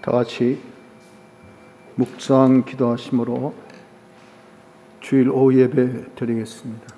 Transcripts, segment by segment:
다 같이 묵상 기도하심으로 주일 오후 예배 드리겠습니다.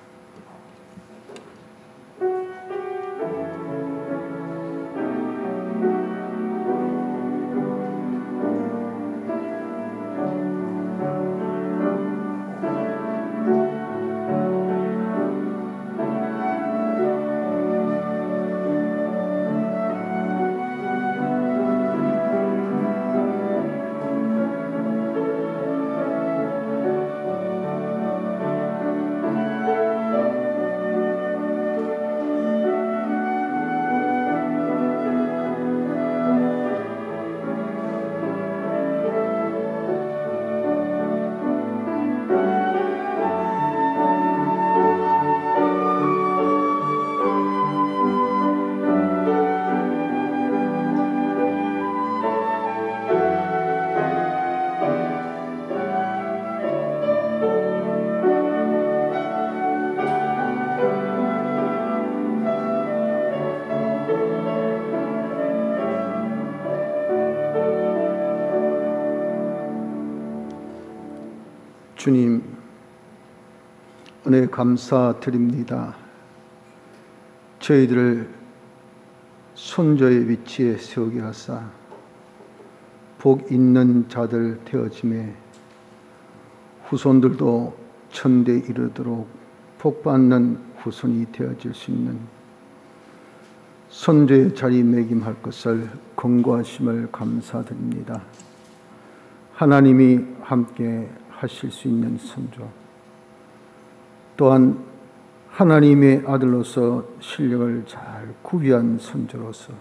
주님, 은혜 감사드립니다. 저희들을 손자의 위치에 세우게 하사 복 있는 자들 되어짐에 후손들도 천대에 이르도록 복받는 후손이 되어질 수 있는 선조의 자리매김할 것을 권고하심을 감사드립니다. 하나님이 함께 하실 수 있는 선조, 또한 하나님의 아들로서 실력을 잘 구비한 선조로서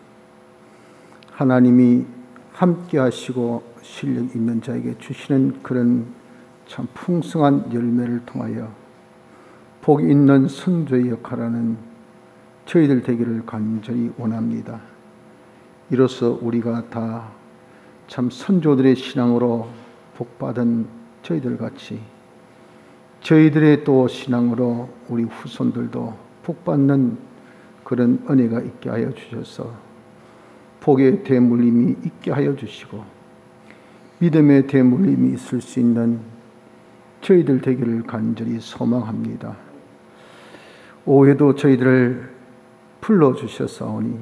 하나님이 함께 하시고 실력 있는 자에게 주시는 그런 참 풍성한 열매를 통하여 복 있는 선조의 역할하는 저희들 되기를 간절히 원합니다. 이로써 우리가 다 참 선조들의 신앙으로 복받은 저희들 같이 저희들의 또 신앙으로 우리 후손들도 복받는 그런 은혜가 있게 하여 주셔서 복의 대물림이 있게 하여 주시고 믿음의 대물림이 있을 수 있는 저희들 되기를 간절히 소망합니다. 오후에도 저희들을 불러주셨사오니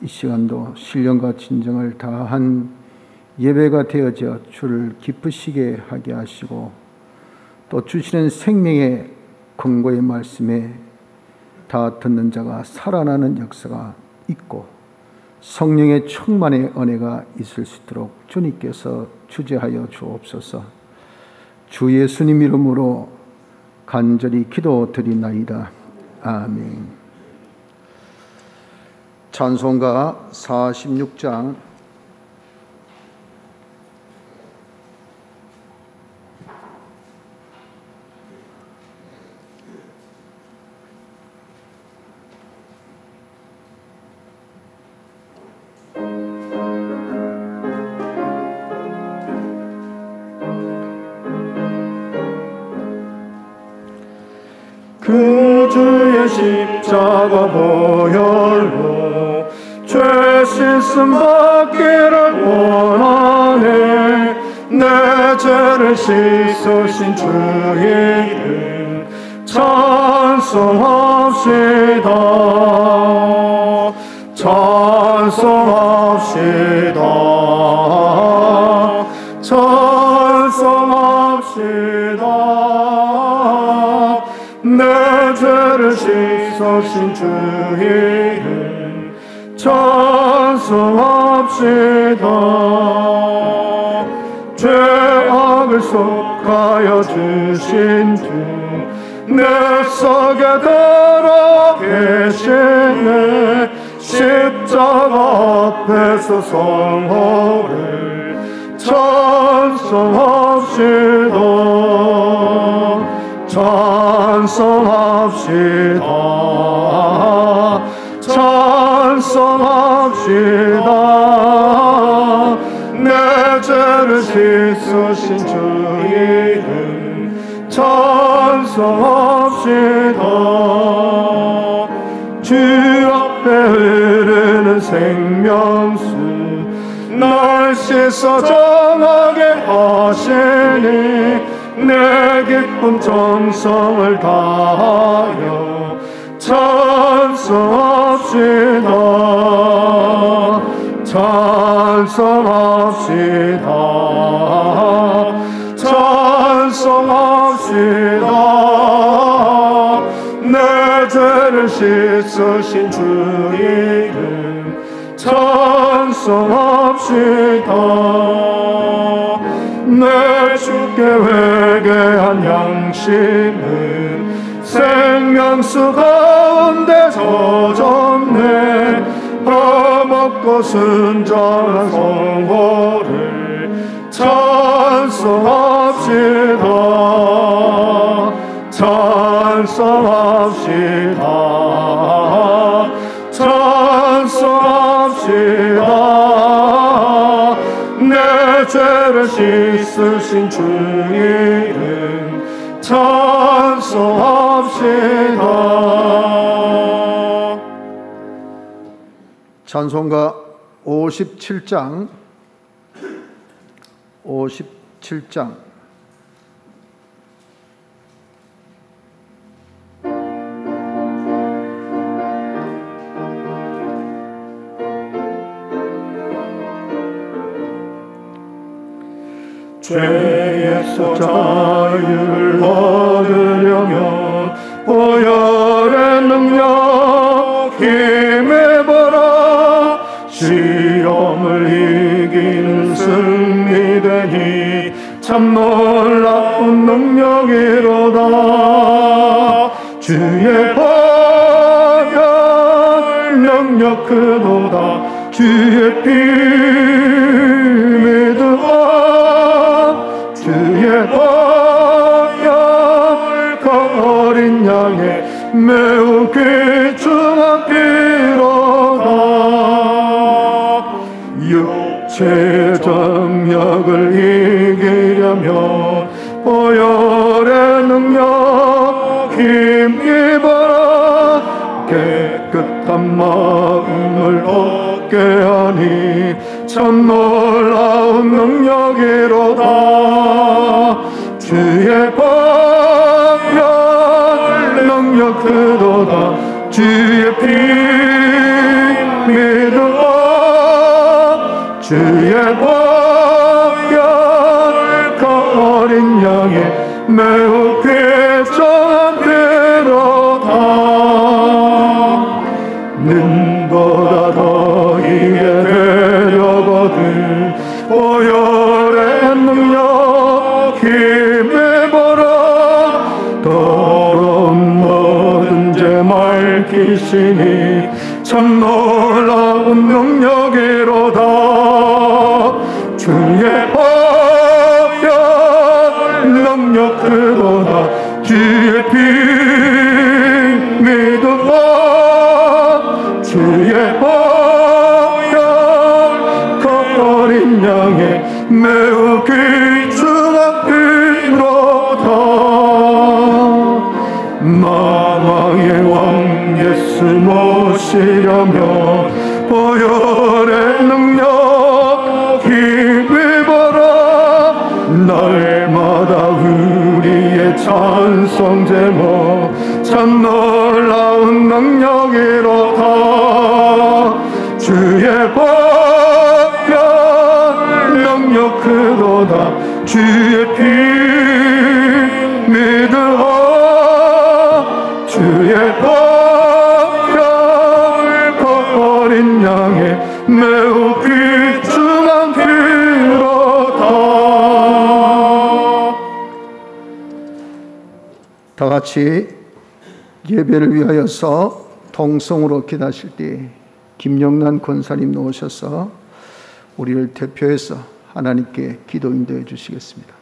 이 시간도 신령과 진정을 다한 예배가 되어져 주를 기쁘시게 하게 하시고 또 주시는 생명의 권고의 말씀에 다 듣는 자가 살아나는 역사가 있고 성령의 충만의 은혜가 있을 수 있도록 주님께서 주재하여 주옵소서. 주 예수님 이름으로 간절히 기도드리나이다. 아멘. 찬송가 46장 그 주의 십자가 보혈로 죄 씻음 받기를 원하네. 내 죄를 씻으신 주 이름 찬송합시다. 찬송합시다. 찬송합시다. 내 죄를 씻으신 주 이름 찬송합시다. 죄악을 속하여 주신 주 내 속에 들어 계시네. 십자가 앞에서 성호를 찬송합시다. 찬송합시다. 찬송합시다. 내 죄를 씻으신 주 이름 찬송합시다. 주 앞에 흐르는 생명수 날 씻어 정하게 하시니 내 기쁨 전성을 다하여 찬송합시다. 찬송합시다. 찬송합시다. 내 죄를 씻으신 주 이름 찬송합시다. 내 주께 회개한 양심은 생명수 가운데 젖었네. 허먹고 순전한 성호를 찬송합시다. 찬송합시다. 찬송합시다. 내 죄를 씻으신 주 이름 찬송합시다. 찬송가 57장 죄에서 자유를 얻으려면 보혈의 능력 힘입어라. 시험을 이기는 승리되니 참 놀라운 능력이로다. 주의 보혈 능력 크도다. 주의 피 믿으라. 주의 보혈 그 어린 양의 매우 귀중한 피로다. 육체의 정력을 이기려면 보혈의 능력 힘입어라. 깨끗한 마음을 얻게 하니 참 놀라운 능력이로다. 주의 보혈 능력 크도다. 주의 피 믿으라. 주의 보혈 그 어린 양의 매우 귀중한 피로다. 눈보다 더 이해되려거든 보혈의 능력 힘입어라. 더러운 모든 죄 맑히시니 참 놀라운 능력이로다. 주의 보혈 능력 크도다. 주의 피 믿으라. 주의 보혈 그 어린 양의 매우 귀중한 피로다. 만왕의 왕 예수 모시려면 보혈의 능력 힘입어라. 날마다 우리의 찬송 제목 참 놀라운 능력이로다. 주의 보혈 능력 크도다. 주의 피 믿으라. 주의 보혈 그 어린 양의 매우 귀중한 피로다. 다 같이 예배를 위하여서 통성으로 기도하실 때 김영란 권사님 나오셔서 우리를 대표해서 하나님께 기도 인도해 주시겠습니다.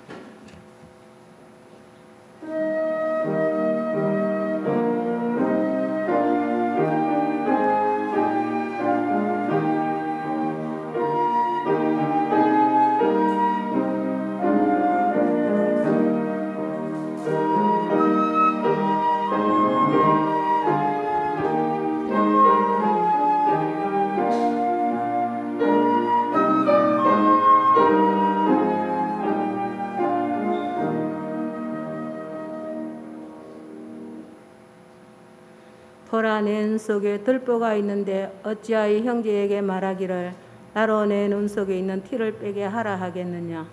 보라, 내 눈 속에 들보가 있는데 어찌하여 형제에게 말하기를 나로 내 눈 속에 있는 티를 빼게 하라 하겠느냐.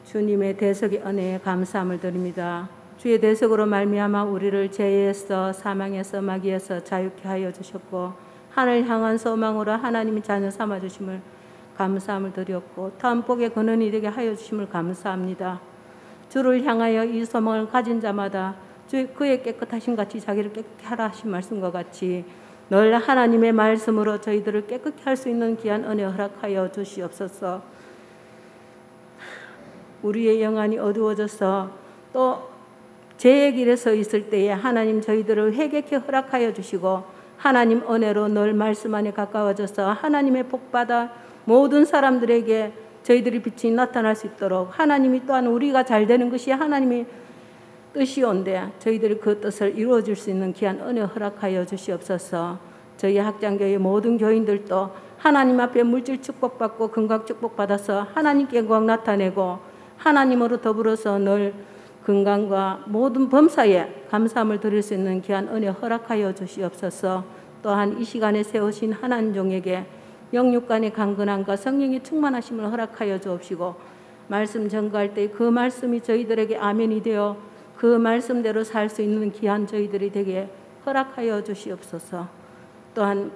주님의 대속의 은혜에 감사함을 드립니다. 주의 대속으로 말미암아 우리를 죄에서 사망에서 마귀에서 자유케 하여 주셨고 하늘 향한 소망으로 하나님의 자녀 삼아 주심을 감사함을 드렸고 다음 복의 근원이 되게 하여 주심을 감사합니다. 주를 향하여 이 소망을 가진 자마다 그의 깨끗하신 같이 자기를 깨끗게 하라 하신 말씀과 같이 늘 하나님의 말씀으로 저희들을 깨끗게 할 수 있는 귀한 은혜 허락하여 주시옵소서. 우리의 영안이 어두워져서 또 죄의 길에 서 있을 때에 하나님 저희들을 회개케 허락하여 주시고 하나님 은혜로 늘 말씀 안에 가까워져서 하나님의 복받아 모든 사람들에게 저희들의 빛이 나타날 수 있도록 하나님이 또한 우리가 잘 되는 것이 하나님의 뜻이온데 저희들이 그 뜻을 이루어질 수 있는 귀한 은혜 허락하여 주시옵소서. 저희 학장교회 모든 교인들도 하나님 앞에 물질 축복받고 건강 축복받아서 하나님께 영광 나타내고 하나님으로 더불어서 늘 건강과 모든 범사에 감사함을 드릴 수 있는 귀한 은혜 허락하여 주시옵소서. 또한 이 시간에 세우신 하나님 종에게 영육간의 강건함과 성령의 충만하심을 허락하여 주옵시고 말씀 전가할 때 그 말씀이 저희들에게 아멘이 되어 그 말씀대로 살 수 있는 귀한 저희들이 되게 허락하여 주시옵소서. 또한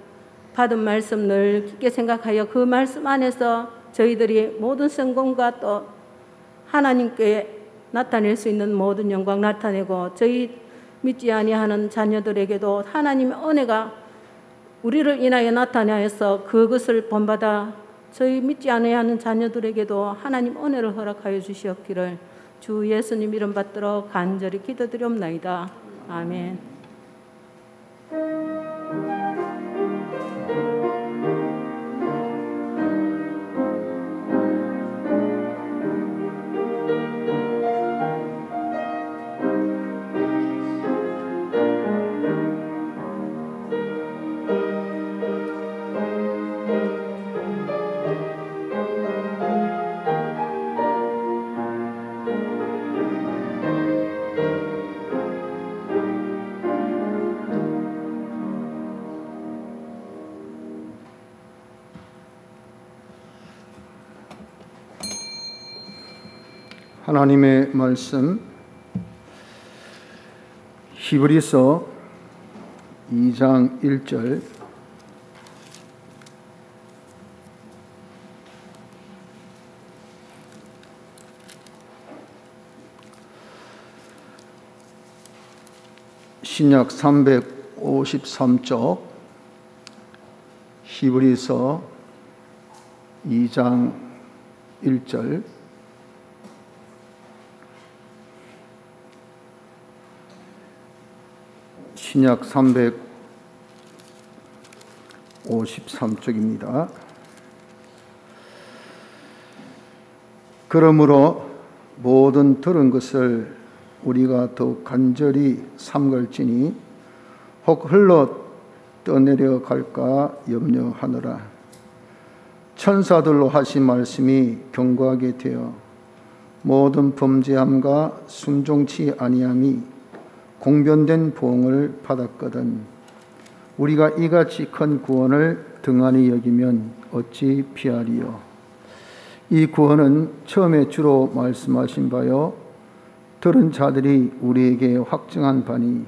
받은 말씀 늘 깊게 생각하여 그 말씀 안에서 저희들이 모든 성공과 또 하나님께 나타낼 수 있는 모든 영광 나타내고 저희 믿지 아니하는 자녀들에게도 하나님의 은혜가 우리를 인하여 나타내서 그것을 본받아 저희 믿지 아니하는 자녀들에게도 하나님 은혜를 허락하여 주시옵기를 주 예수님 이름 받들어 간절히 기도드리옵나이다. 아멘. 하나님의 말씀 히브리서 2장 1절 신약 353쪽 히브리서 2장 1절 신약 353쪽입니다. 그러므로 모든 들은 것을 우리가 더욱 간절히 삼갈지니 혹 흘러 떠내려 갈까 염려하노라. 천사들로 하신 말씀이 경고하게 되어 모든 범죄함과 순종치 아니함이 공변된 보응을 받았거든 우리가 이같이 큰 구원을 등한히 여기면 어찌 피하리요. 이 구원은 처음에 주로 말씀하신 바요 들은 자들이 우리에게 확증한 바니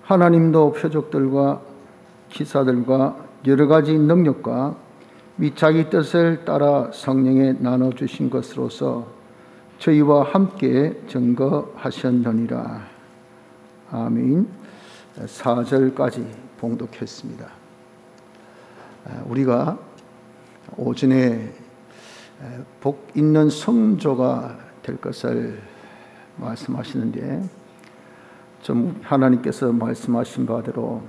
하나님도 표적들과 기사들과 여러 가지 능력과 및 자기 뜻을 따라 성령에 나눠주신 것으로서 저희와 함께 증거하셨느니라. 아멘. 4절까지 봉독했습니다. 우리가 오전에 복 있는 성조가 될 것을 말씀하시는데 좀 하나님께서 말씀하신 바대로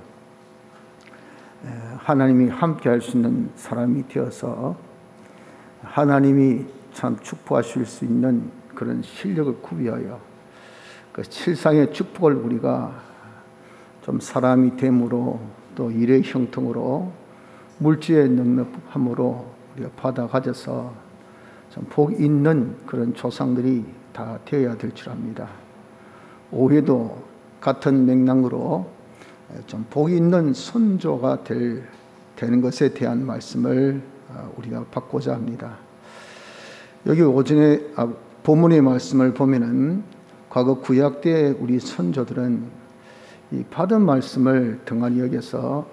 하나님이 함께 할 수 있는 사람이 되어서 하나님이 참 축복하실 수 있는 그런 실력을 구비하여 그 실상의 축복을 우리가 좀 사람이 됨으로 또 일의 형통으로 물질의 능력함으로 우리가 받아 가져서 좀 복 있는 그런 조상들이 다 되어야 될 줄 압니다. 오해도 같은 맥락으로 좀 복이 있는 선조가 되는 것에 대한 말씀을 우리가 받고자 합니다. 여기 오전에 본문의 말씀을 보면은 과거 구약 때 우리 선조들은 이 받은 말씀을 등한히 여겨서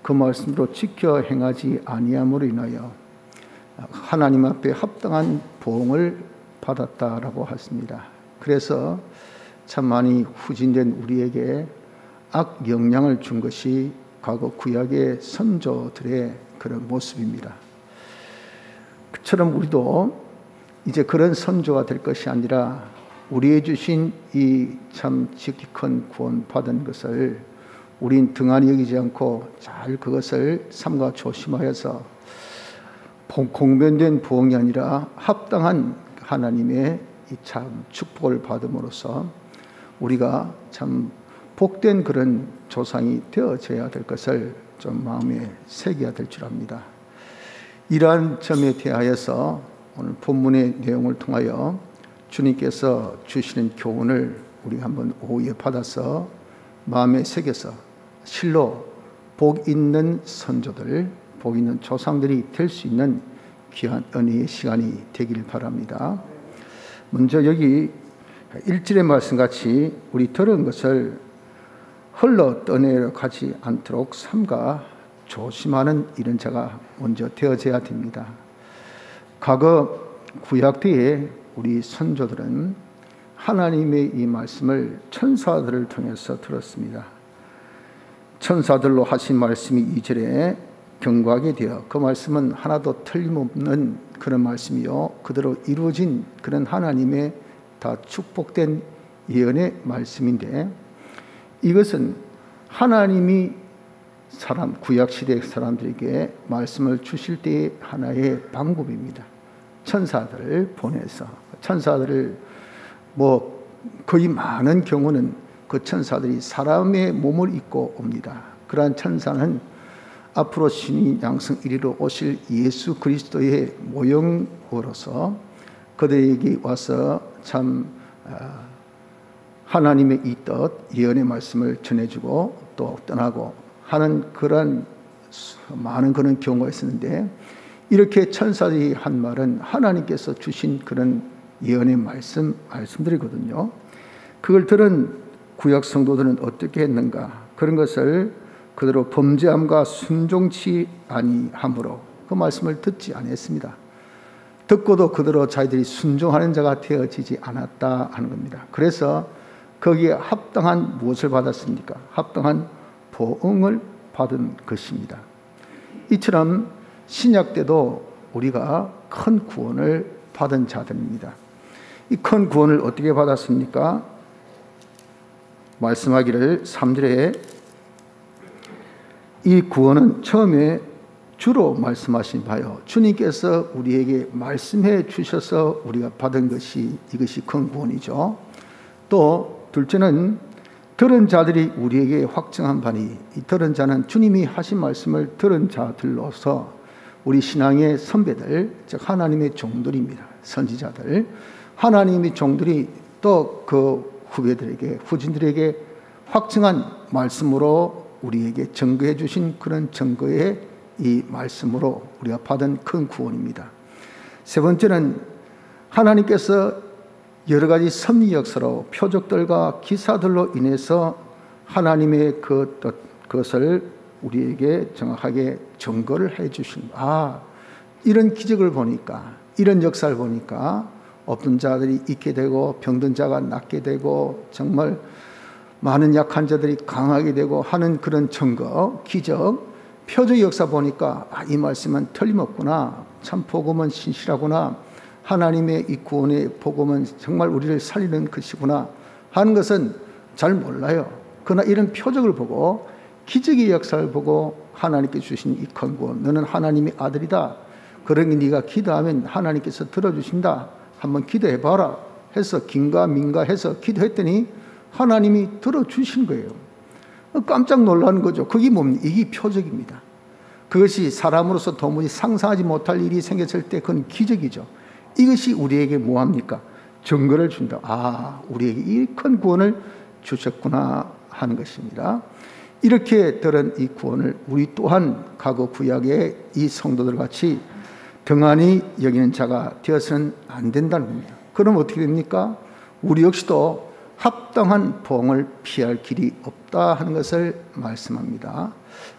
그 말씀으로 지켜 행하지 아니함으로 인하여 하나님 앞에 합당한 보응을 받았다라고 하십니다. 그래서 참 많이 후진된 우리에게 악 영향을 준 것이 과거 구약의 선조들의 그런 모습입니다. 그처럼 우리도 이제 그런 선조가 될 것이 아니라 우리에 주신 이 참 지극히 큰 구원 받은 것을 우린 등한히 여기지 않고 잘 그것을 삼가 조심하여서 공변된 보응이 아니라 합당한 하나님의 이 참 축복을 받음으로써 우리가 참 복된 그런 조상이 되어져야 될 것을 좀 마음에 새겨야 될 줄 압니다. 이러한 점에 대하여서 오늘 본문의 내용을 통하여 주님께서 주시는 교훈을 우리가 한번 오후에 받아서 마음에 새겨서 실로 복 있는 선조들, 복 있는 조상들이 될 수 있는 귀한 은혜의 시간이 되길 바랍니다. 먼저 여기 1절의 말씀같이 우리 들은 것을 흘러 떠내려가지 않도록 삼가 조심하는 이런 자가 먼저 되어져야 됩니다. 과거 구약 때에 우리 선조들은 하나님의 이 말씀을 천사들을 통해서 들었습니다. 천사들로 하신 말씀이 2절에 경고하게 되어 그 말씀은 하나도 틀림없는 그런 말씀이요 그대로 이루어진 그런 하나님의 다 축복된 예언의 말씀인데, 이것은 하나님이 구약시대 사람들에게 말씀을 주실 때의 하나의 방법입니다. 천사들을 보내서, 천사들을 거의 많은 경우는 그 천사들이 사람의 몸을 입고 옵니다. 그러한 천사는 앞으로 신이 양성 이리로 오실 예수 그리스도의 모형으로서 그들에게 와서 참 하나님의 이 뜻, 예언의 말씀을 전해주고 또 떠나고 하는 그런 많은 그런 경우가 있었는데, 이렇게 천사들이 한 말은 하나님께서 주신 그런 예언의 말씀들이거든요. 그걸 들은 구약 성도들은 어떻게 했는가? 그런 것을 그대로 범죄함과 순종치 아니함으로 그 말씀을 듣지 않았습니다. 듣고도 그대로 자기들이 순종하는 자가 되어지지 않았다 하는 겁니다. 그래서 거기에 합당한 무엇을 받았습니까? 합당한 보응을 받은 것입니다. 이처럼 신약 때도 우리가 큰 구원을 받은 자들입니다. 이 큰 구원을 어떻게 받았습니까? 말씀하기를 3절에 이 구원은 처음에 주로 말씀하신 바요, 주님께서 우리에게 말씀해 주셔서 우리가 받은 것이 이것이 큰 구원이죠. 또 둘째는 들은 자들이 우리에게 확증한 바니, 이 들은 자는 주님이 하신 말씀을 들은 자들로서 우리 신앙의 선배들, 즉 하나님의 종들입니다. 선지자들, 하나님의 종들이 또 그 후진들에게 확증한 말씀으로 우리에게 증거해 주신 그런 증거의 이 말씀으로 우리가 받은 큰 구원입니다. 세 번째는 하나님께서 여러 가지 섭리 역사로 표적들과 기사들로 인해서 하나님의 그것을 우리에게 정확하게 증거를 해 주신, 이런 기적을 보니까, 이런 역사를 보니까 없던 자들이 있게 되고 병든 자가 낫게 되고 정말 많은 약한 자들이 강하게 되고 하는 그런 증거, 기적, 표적 역사 보니까 이 말씀은 틀림없구나, 참 복음은 신실하구나, 하나님의 이 구원의 복음은 정말 우리를 살리는 것이구나 하는 것은 잘 몰라요. 그러나 이런 표적을 보고 기적의 역사를 보고 하나님께 주신 이 큰 구원, 너는 하나님의 아들이다, 그러니 네가 기도하면 하나님께서 들어주신다, 한번 기도해봐라 해서 긴가민가 해서 기도했더니 하나님이 들어주신 거예요. 깜짝 놀라는 거죠. 그게 뭡니까? 이게 표적입니다. 그것이 사람으로서 도무지 상상하지 못할 일이 생겼을 때 그건 기적이죠. 이것이 우리에게 뭐합니까? 증거를 준다. 우리에게 이 큰 구원을 주셨구나 하는 것입니다. 이렇게 들은 이 구원을 우리 또한 과거 구약의 이 성도들 같이 등한히 여기는 자가 되어서는 안 된다는 겁니다. 그럼 어떻게 됩니까? 우리 역시도 합당한 보응을 피할 길이 없다 하는 것을 말씀합니다.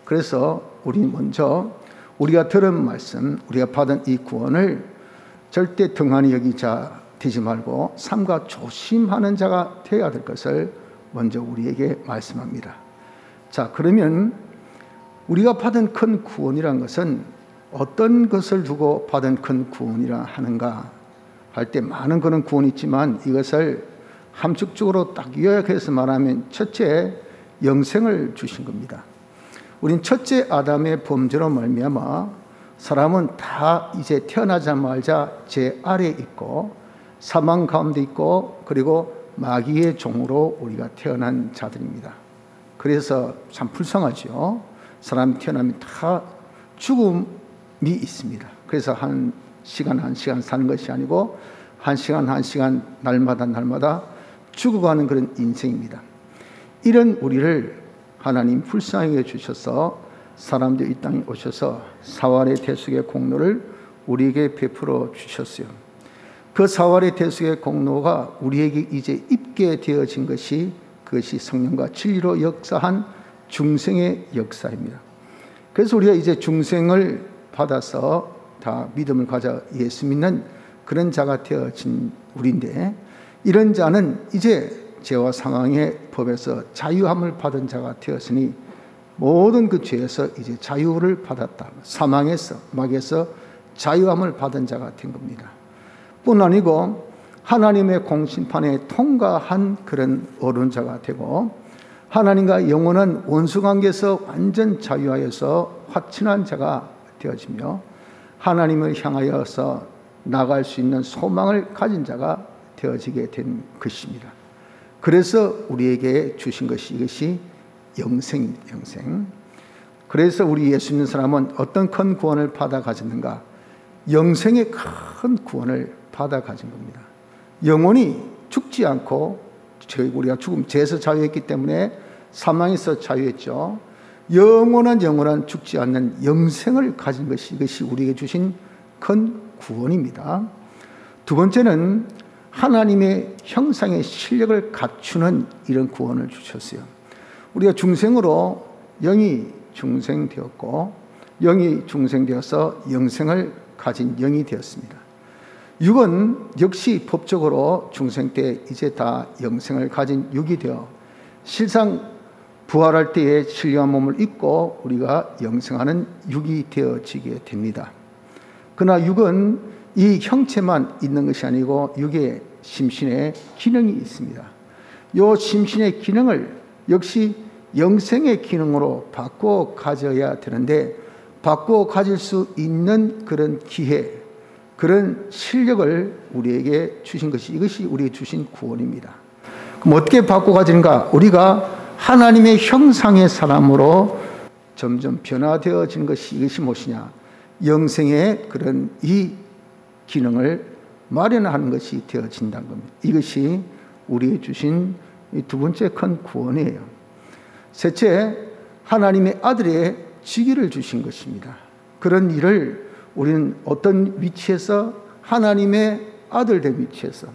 그래서 우리 먼저 우리가 들은 말씀, 우리가 받은 이 구원을 절대 등한히 여기자 되지 말고 삼가 조심하는 자가 되어야 될 것을 먼저 우리에게 말씀합니다. 자, 그러면 우리가 받은 큰 구원이란 것은 어떤 것을 두고 받은 큰 구원이라 하는가 할 때 많은 그런 구원이 있지만 이것을 함축적으로 딱 요약해서 말하면 첫째, 영생을 주신 겁니다. 우린 첫째 아담의 범죄로 말미암아 사람은 다 이제 태어나자마자 죄 아래에 있고 사망 가운데 있고 그리고 마귀의 종으로 우리가 태어난 자들입니다. 그래서 참 불쌍하죠. 사람이 태어나면 다 죽음이 있습니다. 그래서 한 시간 한 시간 사는 것이 아니고 한 시간 한 시간 날마다 죽어가는 그런 인생입니다. 이런 우리를 하나님 불쌍히 여주셔서 사람들이 이 땅에 오셔서 사활의 대속의 공로를 우리에게 베풀어 주셨어요. 그 사활의 대속의 공로가 우리에게 이제 입게 되어진 것이 그것이 성령과 진리로 역사한 중생의 역사입니다. 그래서 우리가 이제 중생을 받아서 다 믿음을 가져 예수 믿는 그런 자가 되어진 우리인데 이런 자는 이제 죄와 사망의 법에서 자유함을 받은 자가 되었으니 모든 그 죄에서 이제 자유를 받았다. 사망에서 마귀에서 자유함을 받은 자가 된 겁니다. 뿐 아니고 하나님의 공심판에 통과한 그런 어른자가 되고 하나님과 영원한 원수관계에서 완전 자유하여서 화친한 자가 되어지며 하나님을 향하여서 나갈 수 있는 소망을 가진 자가 되어지게 된 것입니다. 그래서 우리에게 주신 것이 이것이 영생입니다. 영생. 그래서 우리 예수 믿는 사람은 어떤 큰 구원을 받아 가졌는가? 영생의 큰 구원을 받아 가진 겁니다. 영원히 죽지 않고 우리가 죽음 죄에서 자유했기 때문에 사망에서 자유했죠. 영원한 죽지 않는 영생을 가진 것이 이것이 우리에게 주신 큰 구원입니다. 두 번째는 하나님의 형상의 실력을 갖추는 이런 구원을 주셨어요. 우리가 중생으로 영이 중생되었고 영이 중생되어서 영생을 가진 영이 되었습니다. 육은 역시 법적으로 중생 때 이제 다 영생을 가진 육이 되어 실상 부활할 때에 신령한 몸을 입고 우리가 영생하는 육이 되어지게 됩니다. 그러나 육은 이 형체만 있는 것이 아니고 육의 심신의 기능이 있습니다. 이 심신의 기능을 역시 영생의 기능으로 바꾸어 가져야 되는데 바꾸어 가질 수 있는 그런 기회, 그런 실력을 우리에게 주신 것이 이것이 우리에게 주신 구원입니다. 그럼 어떻게 바꾸어 가지는가? 우리가 하나님의 형상의 사람으로 점점 변화되어지는 것이 이것이 무엇이냐? 영생의 그런 이 기능을 마련하는 것이 되어진다는 겁니다. 이것이 우리에게 주신 이 두 번째 큰 구원이에요. 셋째, 하나님의 아들의 직위를 주신 것입니다. 그런 일을 우리는 어떤 위치에서 하나님의 아들 된 위치에서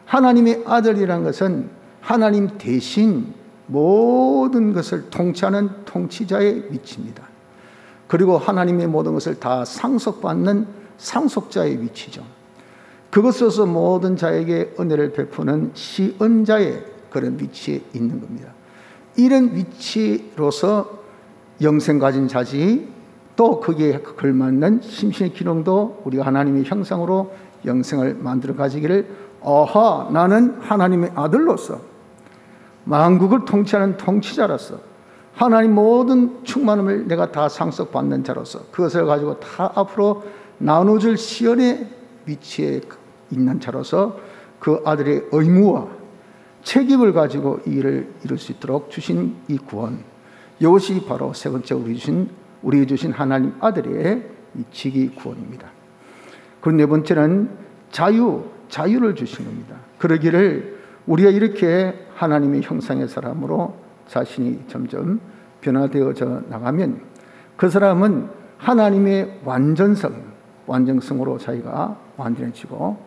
하나님의 아들이라는 것은 하나님 대신 모든 것을 통치하는 통치자의 위치입니다. 그리고 하나님의 모든 것을 다 상속받는 상속자의 위치죠. 그것으로서 모든 자에게 은혜를 베푸는 시은자의 그런 위치에 있는 겁니다. 이런 위치로서 영생 가진 자지 또 거기에 걸맞는 심신의 기능도 우리가 하나님의 형상으로 영생을 만들어 가지기를 나는 하나님의 아들로서 만국을 통치하는 통치자로서 하나님 모든 충만함을 내가 다 상속받는 자로서 그것을 가지고 다 앞으로 나눠줄 시연의 위치에 있는 자로서 그 아들의 의무와 책임을 가지고 이 일을 이룰 수 있도록 주신 이 구원, 이것이 바로 세 번째 우리에게 주신 하나님 아들의 이 직위 구원입니다. 그리고 네 번째는 자유를 주신 겁니다. 그러기를 우리가 이렇게 하나님의 형상의 사람으로 자신이 점점 변화되어져 나가면 그 사람은 하나님의 완전성으로 자기가 완전해지고,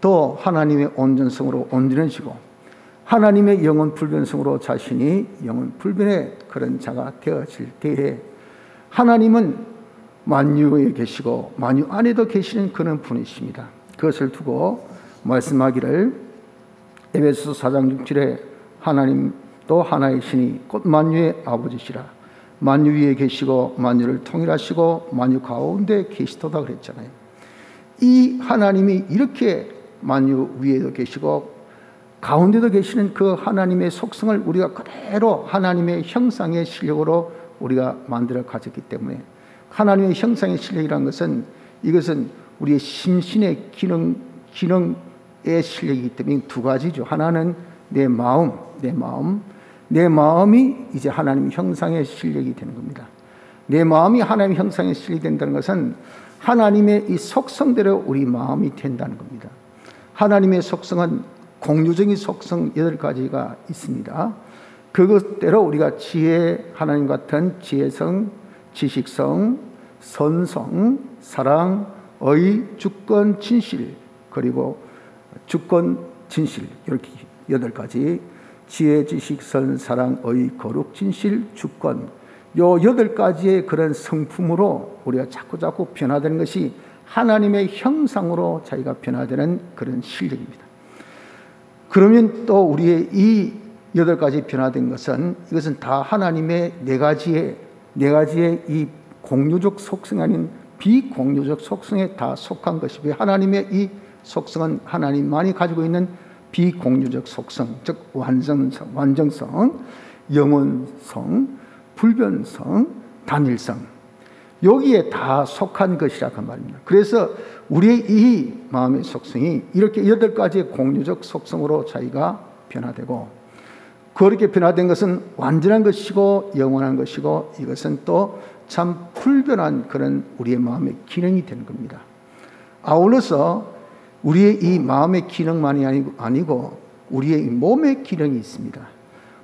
또 하나님의 온전성으로 온전해지고, 하나님의 영원 불변성으로 자신이 영원 불변의 그런 자가 되어질 때에 하나님은 만유에 계시고 만유 안에도 계시는 그런 분이십니다. 그것을 두고 말씀하기를 에베소서 4장 6절에 하나님 또 하나의 신이 곧 만유의 아버지시라. 만유 위에 계시고 만유를 통일하시고 만유 가운데 계시도다 그랬잖아요. 이 하나님이 이렇게 만유 위에도 계시고 가운데도 계시는 그 하나님의 속성을 우리가 그대로 하나님의 형상의 실력으로 우리가 만들어 가졌기 때문에, 하나님의 형상의 실력이라는 것은 이것은 우리의 심신의 기능의 실력이기 때문에 두 가지죠. 하나는 내 마음이 이제 하나님 형상의 실력이 되는 겁니다. 내 마음이 하나님 형상의 실력이 된다는 것은 하나님의 이 속성대로 우리 마음이 된다는 겁니다. 하나님의 속성은 공유적인 속성 8가지가 있습니다. 그것대로 우리가 지혜, 하나님 같은 지혜성, 지식성, 선성, 사랑, 의, 주권, 진실, 그리고 주권, 진실, 이렇게 8가지, 지혜, 지식, 선, 사랑, 의, 거룩, 진실, 주권, 요 8가지의 그런 성품으로 우리가 자꾸 변화되는 것이 하나님의 형상으로 자기가 변화되는 그런 실력입니다. 그러면 또 우리의 이 8가지 변화된 것은, 이것은 다 하나님의 4가지의 이 공유적 속성 아닌 비공유적 속성에 다 속한 것이고요. 하나님의 이 속성은 하나님만이 가지고 있는 비공유적 속성, 즉 완전성, 영원성, 불변성, 단일성, 여기에 다 속한 것이라 그 말입니다. 그래서 우리의 이 마음의 속성이 이렇게 8가지의 공유적 속성으로 자기가 변화되고, 그렇게 변화된 것은 완전한 것이고 영원한 것이고, 이것은 또 참 불변한 그런 우리의 마음의 기능이 되는 겁니다. 아울러서 우리의 이 마음의 기능만이 아니고 우리의 몸의 기능이 있습니다.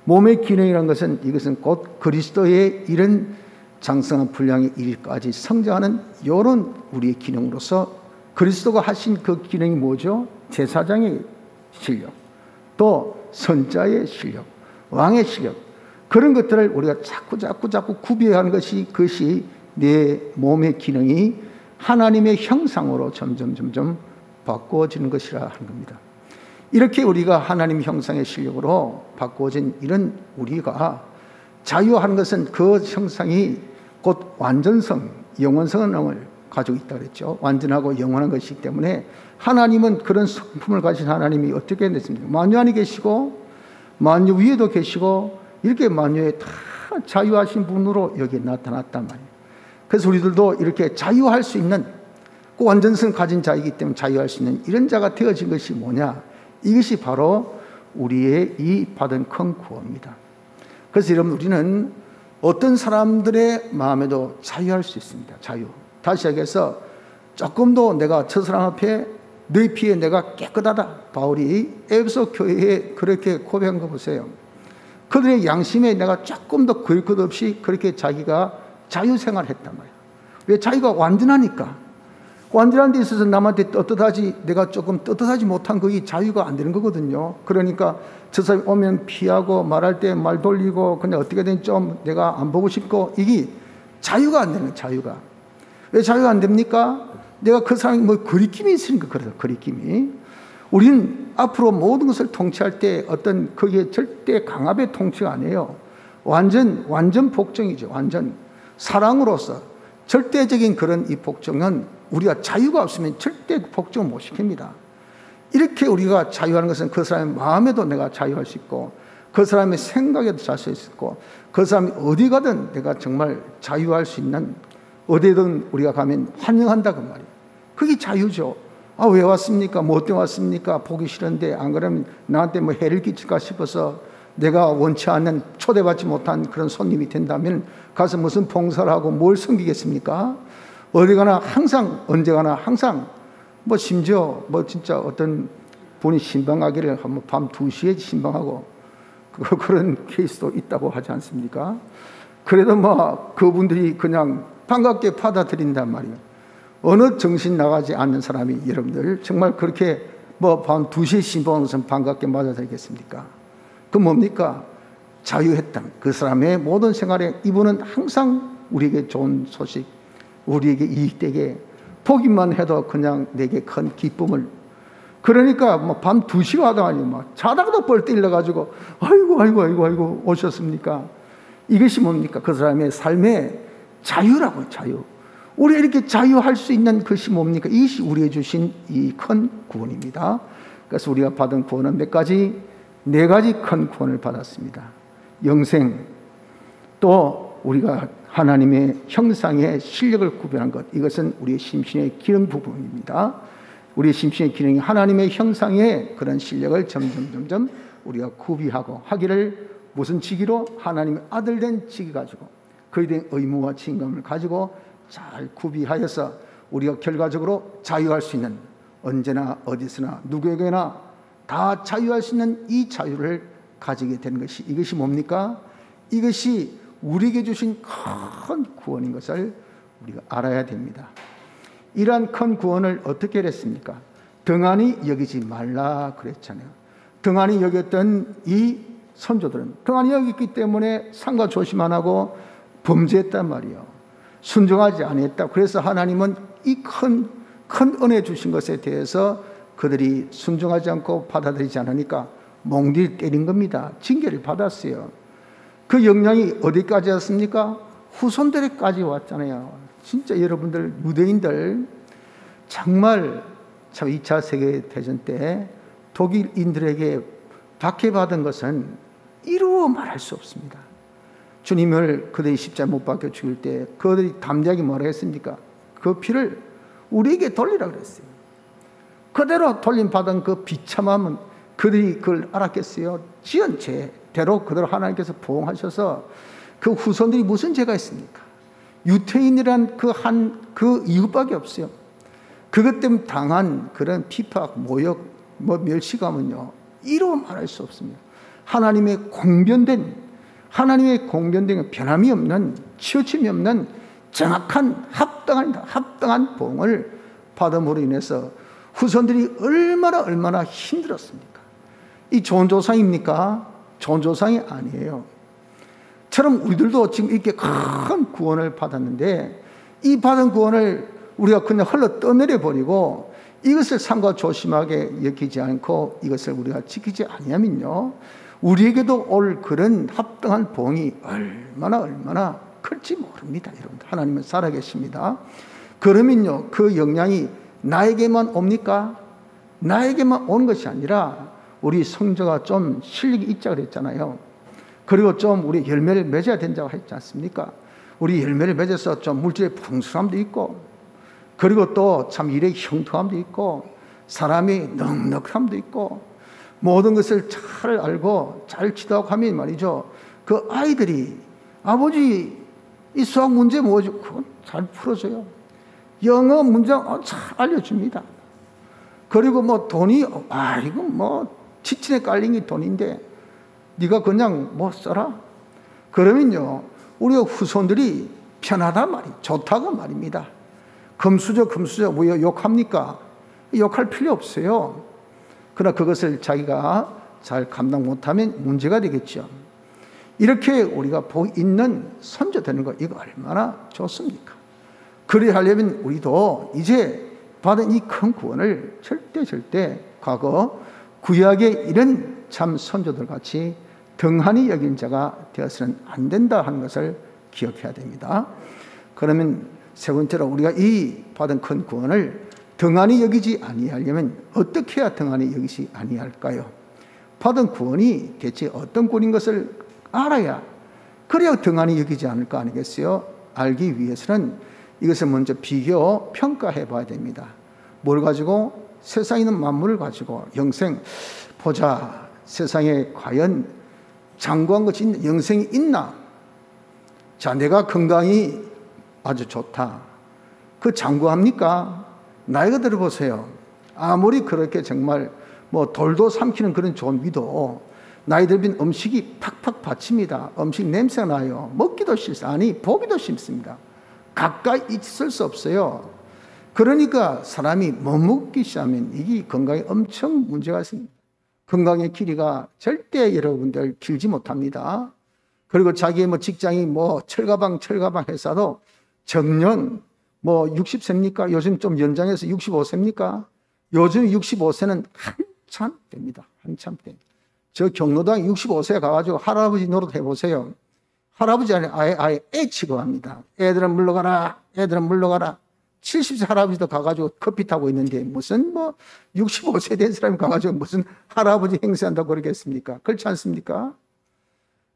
몸의 기능이라는 것은, 이것은 곧 그리스도의 이런 장성한 분량의 일까지 성장하는 이런 우리의 기능으로서, 그리스도가 하신 그 기능이 뭐죠? 제사장의 실력, 또 선자의 실력, 왕의 실력, 그런 것들을 우리가 자꾸 구비하는 것이, 그것이 내 몸의 기능이 하나님의 형상으로 점점 바꾸어지는 것이라 하는 겁니다. 이렇게 우리가 하나님 형상의 실력으로 바꾸어진 이런 우리가 자유하는 것은 그 형상이 곧 완전성, 영원성을 가지고 있다 그랬죠. 완전하고 영원한 것이기 때문에 하나님은 그런 성품을 가진 하나님이 어떻게 됐습니까? 만유 안에 계시고 만유 위에도 계시고 이렇게 만유에 다 자유하신 분으로 여기에 나타났단 말이에요. 그래서 우리들도 이렇게 자유할 수 있는 그 완전성 가진 자이기 때문에 자유할 수 있는 이런 자가 되어진 것이 뭐냐? 이것이 바로 우리의 이 받은 큰 구원입니다. 그래서 여러분, 우리는 어떤 사람들의 마음에도 자유할 수 있습니다. 자유. 다시 얘기해서 조금도 내가 저 사람 앞에 너희 피에 내가 깨끗하다, 바울이 에베소 교회에 그렇게 고백한 거 보세요. 그들의 양심에 내가 조금 더 그럴 것 없이 그렇게 자기가 자유생활을 했단 말이에요. 왜? 자기가 완전하니까. 완전한 데 있어서 남한테 내가 조금 떳떳하지 못한 그게 자유가 안 되는 거거든요. 그러니까 저 사람이 오면 피하고, 말할 때 말 돌리고, 그냥 어떻게든 좀 내가 안 보고 싶고, 이게 자유가 안 되는 거예요. 자유가. 왜 자유가 안 됩니까? 내가 그 사람이 뭐 거리낌이 있으니까 그래요. 거리낌이. 우리는 앞으로 모든 것을 통치할 때 어떤 거기에 절대 강압의 통치가 아니에요. 완전 복종이죠. 완전 사랑으로서 절대적인 그런 이 복종은, 우리가 자유가 없으면 절대 복종을 못 시킵니다. 이렇게 우리가 자유하는 것은 그 사람의 마음에도 내가 자유할 수 있고, 그 사람의 생각에도 자유할 수 있고, 그 사람이 어디 가든 내가 정말 자유할 수 있는, 어디든 우리가 가면 환영한다 그 말이에요. 그게 자유죠. 아, 왜 왔습니까? 뭐 어때 왔습니까? 보기 싫은데, 안 그러면 나한테 뭐 해를 끼칠까 싶어서 내가 원치 않는, 초대받지 못한 그런 손님이 된다면 가서 무슨 봉사를 하고 뭘 섬기겠습니까? 어디 가나 항상, 언제 가나 항상, 뭐 심지어 뭐 진짜 어떤 분이 신방하기를 밤 2시에 신방하고 그런 케이스도 있다고 하지 않습니까? 그래도 뭐 그분들이 그냥 반갑게 받아들인단 말이에요. 어느 정신 나가지 않는 사람이 여러분들 정말 그렇게 뭐 밤 2시에 신방하는 것은 반갑게 맞아들이겠습니까? 그 뭡니까? 자유했던 그 사람의 모든 생활에 이분은 항상 우리에게 좋은 소식, 우리에게 이익되게 보기만 해도 그냥 내게 큰 기쁨을. 그러니까 뭐 밤 2시가 하다니 막 자다가도 뻘 뛰려가지고 아이고 오셨습니까? 이것이 뭡니까? 그 사람의 삶의 자유라고요. 자유. 우리 이렇게 자유할 수 있는 것이 뭡니까? 이것이 우리에게 주신 이 큰 구원입니다. 그래서 우리가 받은 구원은 몇 가지? 4가지 큰 구원을 받았습니다. 영생, 또 우리가 하나님의 형상의 실력을 구별한 것, 이것은 우리의 심신의 기능 부분입니다. 우리의 심신의 기능이 하나님의 형상의 그런 실력을 점점 우리가 구비하고 하기를 무슨 직위로? 하나님의 아들 된 직위 가지고 그에 대한 의무와 책임감을 가지고 잘 구비하여서 우리가 결과적으로 자유할 수 있는, 언제나 어디서나 누구에게나 다 자유할 수 있는 이 자유를 가지게 되는 것이, 이것이 뭡니까? 이것이 우리에게 주신 큰 구원인 것을 우리가 알아야 됩니다. 이러한 큰 구원을 어떻게 했습니까? 등한히 여기지 말라 그랬잖아요. 등한히 여겼던 이 선조들은 등한히 여겼기 때문에 상과 조심 안 하고 범죄했단 말이에요. 순종하지 않았다. 그래서 하나님은 이 큰 은혜 주신 것에 대해서 그들이 순종하지 않고 받아들이지 않으니까 몽디를 때린 겁니다. 징계를 받았어요. 그 영향이 어디까지 왔습니까? 후손들에까지 왔잖아요. 진짜 여러분들 유대인들 정말 참 2차 세계대전 때 독일인들에게 박해받은 것은 이루어 말할 수 없습니다. 주님을 그들이 십자가에 못 박혀 죽일 때 그들이 담대하게 뭐라 했습니까? 그 피를 우리에게 돌리라 그랬어요. 그대로 돌림받은 그 비참함은 그들이 그걸 알았겠어요? 지은 죄대로 그대로 하나님께서 보응하셔서 그 후손들이 무슨 죄가 있습니까? 유태인이란 그 이유밖에 없어요. 그것 때문에 당한 그런 피팍, 모욕, 멸시감은요, 이루 말할 수 없습니다. 하나님의 공변된 변함이 없는, 치우침이 없는 정확한 합당한 보응을 받음으로 인해서 후손들이 얼마나 힘들었습니까? 이 좋은 조상입니까? 좋은 조상이 아니에요. 처럼 우리들도 지금 이렇게 큰 구원을 받았는데 이 받은 구원을 우리가 그냥 흘러 떠내려 버리고 이것을 삼가 조심하게 여기지 않고 이것을 우리가 지키지 아니하면요, 우리에게도 올 그런 합당한 보응이 얼마나 클지 모릅니다. 여러분들, 하나님은 살아계십니다. 그러면요, 그 영향이 나에게만 옵니까? 나에게만 오는 것이 아니라 우리 성도가 좀 실력이 있자 그랬잖아요. 그리고 좀 우리 열매를 맺어야 된다고 했지 않습니까? 우리 열매를 맺어서 좀 물질의 풍성함도 있고, 그리고 또 참 일의 형통함도 있고, 사람의 넉넉함도 있고, 모든 것을 잘 알고 잘 지도하고 하면 말이죠, 그 아이들이 아버지 이 수학 문제 뭐죠? 그건 잘 풀어줘요. 영어 문장 잘 알려줍니다. 그리고 뭐 돈이 이거 뭐 지친에 깔린 게 돈인데 네가 그냥 뭐 써라. 그러면요, 우리 후손들이 편하다 좋다고 말입니다. 금수저 뭐 욕합니까? 욕할 필요 없어요. 그러나 그것을 자기가 잘 감당 못하면 문제가 되겠죠. 이렇게 우리가 복 있는 선조 되는 거, 이거 얼마나 좋습니까? 그래야 하려면 우리도 이제 받은 이 큰 구원을 절대 과거 구약의 이런 참 선조들 같이 등한히 여긴 자가 되어서는 안 된다 하는 것을 기억해야 됩니다. 그러면 세 번째로 우리가 이 받은 큰 구원을 등한히 여기지 아니하려면 어떻게 해야 등한히 여기지 아니할까요? 받은 구원이 대체 어떤 구원인 것을 알아야, 그래야 등한히 여기지 않을 거 아니겠어요? 알기 위해서는 이것을 먼저 비교, 평가해 봐야 됩니다. 뭘 가지고? 세상에 있는 만물을 가지고 영생, 보자, 세상에 과연 장구한 것이 있나? 영생이 있나? 자, 내가 건강이 아주 좋다. 그 장구합니까? 나이가 들어보세요. 아무리 그렇게 정말 뭐 돌도 삼키는 그런 좋은 위도 나이 들면 음식이 팍팍 받칩니다. 음식 냄새가 나요. 먹기도 싫습니다. 아니 보기도 싫습니다. 가까이 있을 수 없어요. 그러니까 사람이 못 먹기 시작하면 이게 건강에 엄청 문제가 있습니다. 건강의 길이가 절대 여러분들 길지 못합니다. 그리고 자기의 뭐 직장이 뭐 철가방 회사도 정년 뭐 60세입니까? 요즘 좀 연장해서 65세입니까? 요즘 65세는 한참 됩니다. 한참 됩니다. 저 경로당 65세 가가지고 할아버지 노릇 해보세요. 할아버지 아예 애 취급합니다. 애들은 물러가라. 애들은 물러가라. 70세 할아버지도 가가지고 커피 타고 있는데 무슨 뭐 65세 된 사람이 가가지고 무슨 할아버지 행세한다고 그러겠습니까? 그렇지 않습니까?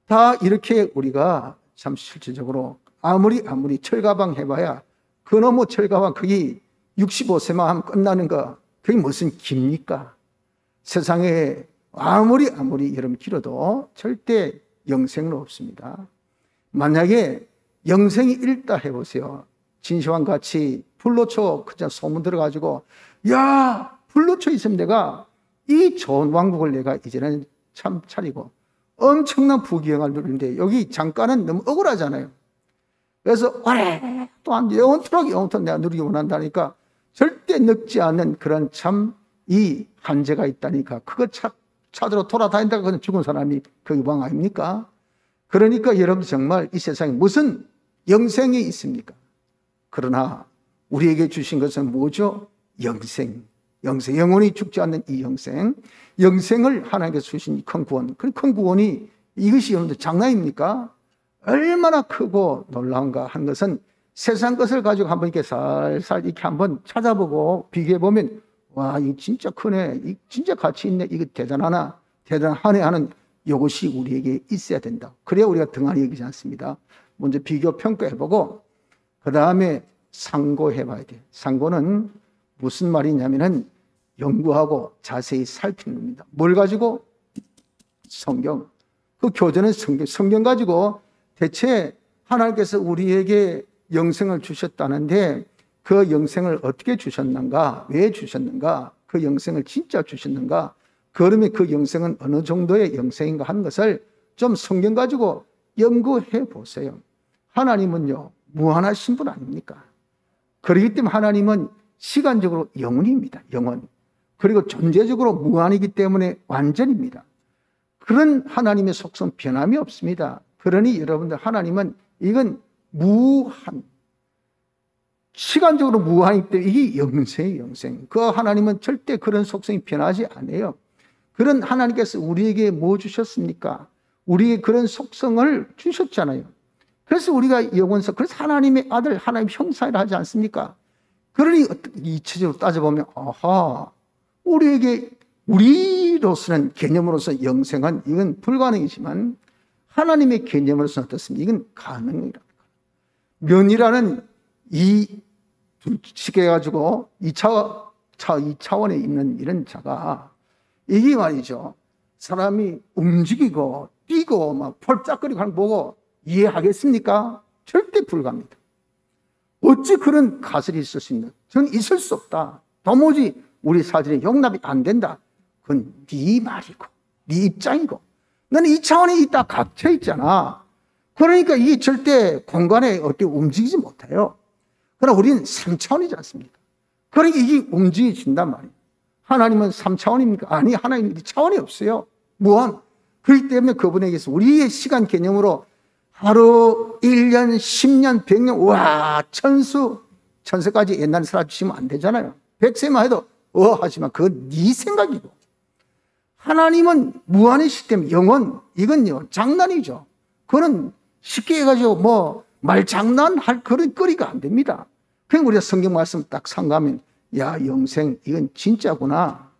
다 이렇게 우리가 참 실질적으로 아무리 철가방 해봐야 그놈의 철가방 그게 65세만 하면 끝나는 거 그게 무슨 깁니까? 세상에 아무리 여러분 길어도 절대 영생은 없습니다. 만약에 영생이 있다 해보세요. 진시황 같이 불로초 그냥 소문 들어가지고 야 불로초 있으면 내가 이 좋은 왕국을 내가 이제는 참 차리고 엄청난 부귀영화를 누리는데 여기 잠깐은 너무 억울하잖아요. 그래서 오랫동안 영원토록 내가 누리기 원한다니까 절대 늙지 않는 그런 참 이 한계가 있다니까 그거 찾으러 돌아다닌다가 그건 죽은 사람이 거기 왕 아닙니까? 그러니까 여러분 정말 이 세상에 무슨 영생이 있습니까? 그러나 우리에게 주신 것은 뭐죠? 영생, 영원히 죽지 않는 이 영생을 하나님께서 주신 이 큰 구원. 그 큰 구원이 이것이 여러분들 장난입니까? 얼마나 크고 놀라운가 하는 것은 세상 것을 가지고 한번 이렇게 살살 이렇게 한번 찾아보고 비교해 보면 와, 이거 진짜 크네, 이 진짜 가치 있네, 이거 대단하네 하는 이것이 우리에게 있어야 된다. 그래야 우리가 등한히 여기지 않습니다. 먼저 비교 평가해보고 그 다음에 상고해봐야 돼. 상고는 무슨 말이냐면은 연구하고 자세히 살피는 겁니다. 뭘 가지고? 성경. 그 교재는 성경 가지고 대체 하나님께서 우리에게 영생을 주셨다는데 그 영생을 어떻게 주셨는가? 왜 주셨는가? 그 영생을 진짜 주셨는가? 그러면 그 영생은 어느 정도의 영생인가 하는 것을 좀 성경 가지고 연구해 보세요. 하나님은요, 무한하신 분 아닙니까? 그렇기 때문에 하나님은 시간적으로 영원입니다. 영원. 그리고 존재적으로 무한이기 때문에 완전입니다. 그런 하나님의 속성 변함이 없습니다. 그러니 여러분들 하나님은 이건 무한. 시간적으로 무한이기 때문에 이게 영생이에요. 영생. 그 하나님은 절대 그런 속성이 변하지 않아요. 그런 하나님께서 우리에게 뭐 주셨습니까? 우리에게 그런 속성을 주셨잖아요. 그래서 우리가 영원성, 그래서 하나님의 아들, 하나님의 형상이라 하지 않습니까? 그러니 이체적으로 따져보면 우리로서는 개념으로서 영생은 이건 불가능이지만 하나님의 개념으로서는 어떻습니까? 이건 가능이랍니다. 면이라는 이 쉽게 해가지고 2차원에 있는 이런 자가 이게 말이죠. 사람이 움직이고 뛰고 막 펄짝거리고 하는 거 보고 이해하겠습니까? 절대 불가합니다. 어찌 그런 가설이 있을 수 있나? 저는 있을 수 없다. 도무지 우리 사실에 용납이 안 된다. 그건 네 말이고 네 입장이고 너는 이 차원에 있다 갇혀 있잖아. 그러니까 이게 절대 공간에 어떻게 움직이지 못해요. 그러나 우리는 3차원이지 않습니까? 그러니까 이게 움직여진단 말이에요. 하나님은 3차원입니까? 아니, 하나님은 차원이 없어요. 무한. 그렇기 때문에 그분에게서 우리의 시간 개념으로 하루, 1년, 10년, 100년, 와, 천세까지 옛날에 살아주시면 안 되잖아요. 100세만 해도 하지만 그건 네 생각이고. 하나님은 무한이시기 때문에 영원, 이건요, 장난이죠. 그거는 쉽게 해가지고 뭐 말장난할 그런 거리가 안 됩니다. 그냥 우리가 성경 말씀 딱 상가하면 야, 영생, 이건 진짜구나.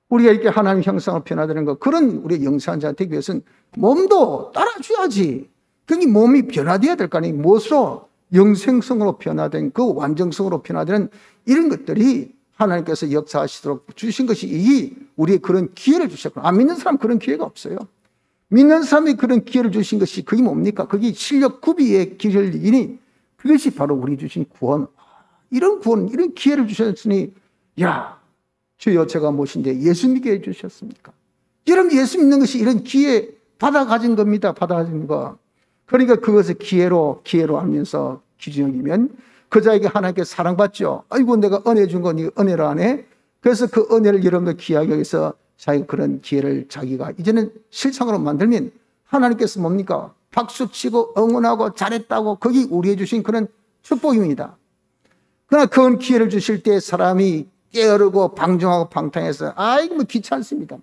우리가 이렇게 하나님 형상을 변화되는 거, 그런 우리 영생한 자가 되기 위해서는 몸도 따라줘야지. 그게 몸이 변화되어야 될 거 아니에요. 무엇으로? 영생성으로 변화된 그 완전성으로 변화되는 이런 것들이 하나님께서 역사하시도록 주신 것이 이 우리의 그런 기회를 주셨구나. 안 믿는 사람 그런 기회가 없어요. 믿는 사람이 그런 기회를 주신 것이 그게 뭡니까? 그게 실력 구비의 기회이니 그것이 바로 우리 주신 구원. 이런 구원, 이런 기회를 주셨으니 야, 주여 제가 무엇인데 예수 믿게 해주셨습니까? 여러분 예수 믿는 것이 이런 기회 받아 가진 겁니다. 받아 가진 거. 그러니까 그것을 기회로 하면서 기준이면 그 자에게 하나님께 사랑받죠. 아이고 내가 은혜 준 건 은혜를 안 해. 그래서 그 은혜를 여러분들 귀하게 여기서 자기가 그런 기회를 자기가 이제는 실상으로 만들면 하나님께서 뭡니까? 박수치고 응원하고 잘했다고 거기 우리에 주신 그런 축복입니다. 그러나 그런 기회를 주실 때 사람이 깨어르고 방종하고 방탕해서 아이고 뭐 귀찮습니다.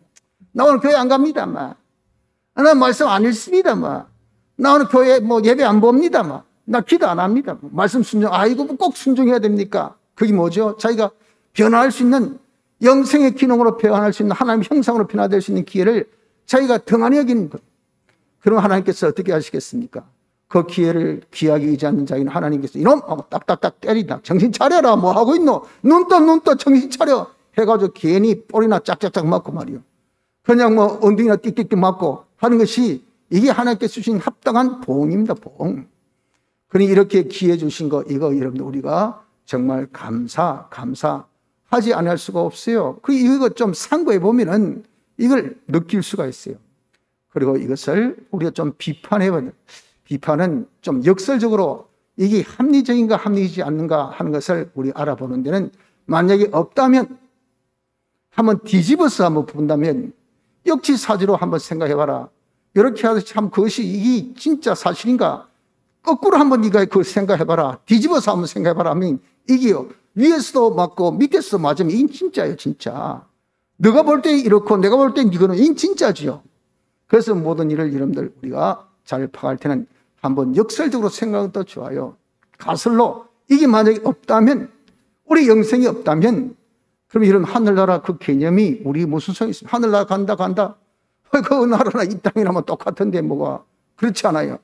나 오늘 교회 안 갑니다. 나 말씀 안 읽습니다. 나 오늘 교회 뭐 예배 안 봅니다. 나 기도 안 합니다. 말씀 순종. 아이고 뭐 꼭 순종해야 됩니까? 그게 뭐죠? 자기가 변화할 수 있는 영생의 기능으로 변화할 수 있는 하나님의 형상으로 변화될 수 있는 기회를 자기가 등한히 여기는 거예요. 그럼 하나님께서 어떻게 하시겠습니까? 그 기회를 귀하게 여기지 않는 자에게는 하나님께서 이놈 하고 딱딱딱 때리다. 정신 차려라. 뭐 하고 있노? 눈 떠 정신 차려 해가지고 괜히 볼이나 짝짝짝 맞고 말이요. 그냥 뭐 엉덩이나 띡띡띡 맞고 하는 것이 이게 하나님께서 주신 합당한 보응입니다. 보응. 그러니 이렇게 기회 주신 거 이거 여러분들 우리가 정말 감사하지 않을 수가 없어요. 그리고 이거 좀 상고해 보면은 이걸 느낄 수가 있어요. 그리고 이것을 우리가 좀 비판해보면 비판은 좀 역설적으로 이게 합리적인가 합리적이지 않는가 하는 것을 우리 알아보는 데는 만약에 없다면 한번 뒤집어서 한번 본다면 역지사지로 한번 생각해봐라. 이렇게 하듯이 참 그것이 이게 진짜 사실인가? 거꾸로 한번 네가 그걸 생각해봐라. 뒤집어서 한번 생각해봐라 하면 이게요. 위에서도 맞고 밑에서도 맞으면 이건 진짜예요. 진짜. 너가 볼 때 이렇고 내가 볼 때 이거는 이건 진짜지요. 그래서 모든 일을 여러분들 우리가 잘 파악할 때는 한번 역설적으로 생각하는 것도 좋아요. 가설로 이게 만약에 없다면 우리 영생이 없다면 그럼 이런 하늘나라 그 개념이 우리 무슨 소용이 있습니까? 하늘나라 간다. 그 나라나 이 땅이나 뭐 똑같은데 뭐가 그렇지 않아요.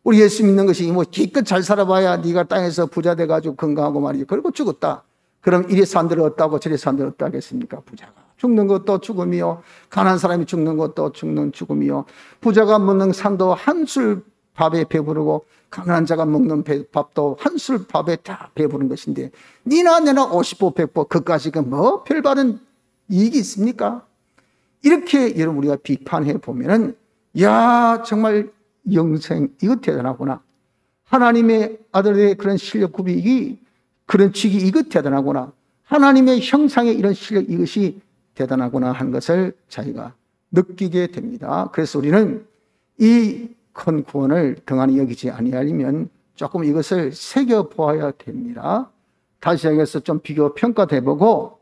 우리 예수 믿는 것이 뭐 기껏 잘 살아봐야 네가 땅에서 부자 돼가지고 건강하고 말이죠. 그리고 죽었다. 그럼 이래 산 데를 얻다고 저래 산 데를 얻다 하겠습니까? 부자가 죽는 것도 죽음이요. 가난한 사람이 죽는 것도 죽음이요. 부자가 먹는 산도 한술 밥에 배부르고 가난한 자가 먹는 밥도 한술 밥에 다 배부른 것인데 니나 내나 50보 100보 그까지 뭐 별다른 이익이 있습니까? 이렇게 여러분 우리가 비판해 보면은 야 정말 영생 이거 대단하구나. 하나님의 아들의 그런 실력 구비이 그런 직이 이거 대단하구나. 하나님의 형상의 이런 실력 이것이 대단하구나 하는 것을 자기가 느끼게 됩니다. 그래서 우리는 이 큰 구원을 등한히 여기지 아니하려면 조금 이것을 새겨보아야 됩니다. 다시 여기서 좀 비교 평가도 해보고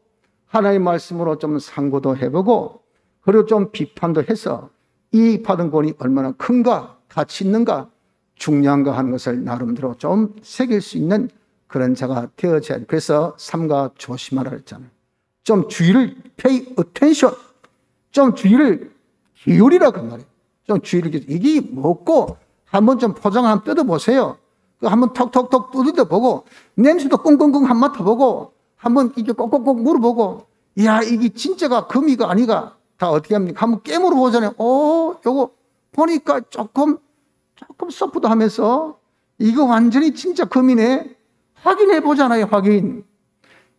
하나님의 말씀으로 좀 상고도 해보고 그리고 좀 비판도 해서 이 받은 구원이 얼마나 큰가 가치 있는가 중요한가 하는 것을 나름대로 좀 새길 수 있는 그런 자가 되어져야 돼. 그래서 삼가 조심하라 했잖아요. 좀 주의를 pay attention 좀 주의를 기울이라 그 말이에요. 좀 주의를 이게 먹고 한번 좀 포장을 한번 뜯어보세요. 한번 톡톡톡 뜯어보고 냄새도 꽁꽁꽁 한 맡아보고 한번 이게 꼭꼭꼭 물어보고 야 이게 진짜가 금이가 아니가 다 어떻게 합니까? 한번 깨물어 보잖아요. 요거 보니까 조금 서프도 하면서 이거 완전히 진짜 금이네. 확인해 보잖아요. 확인.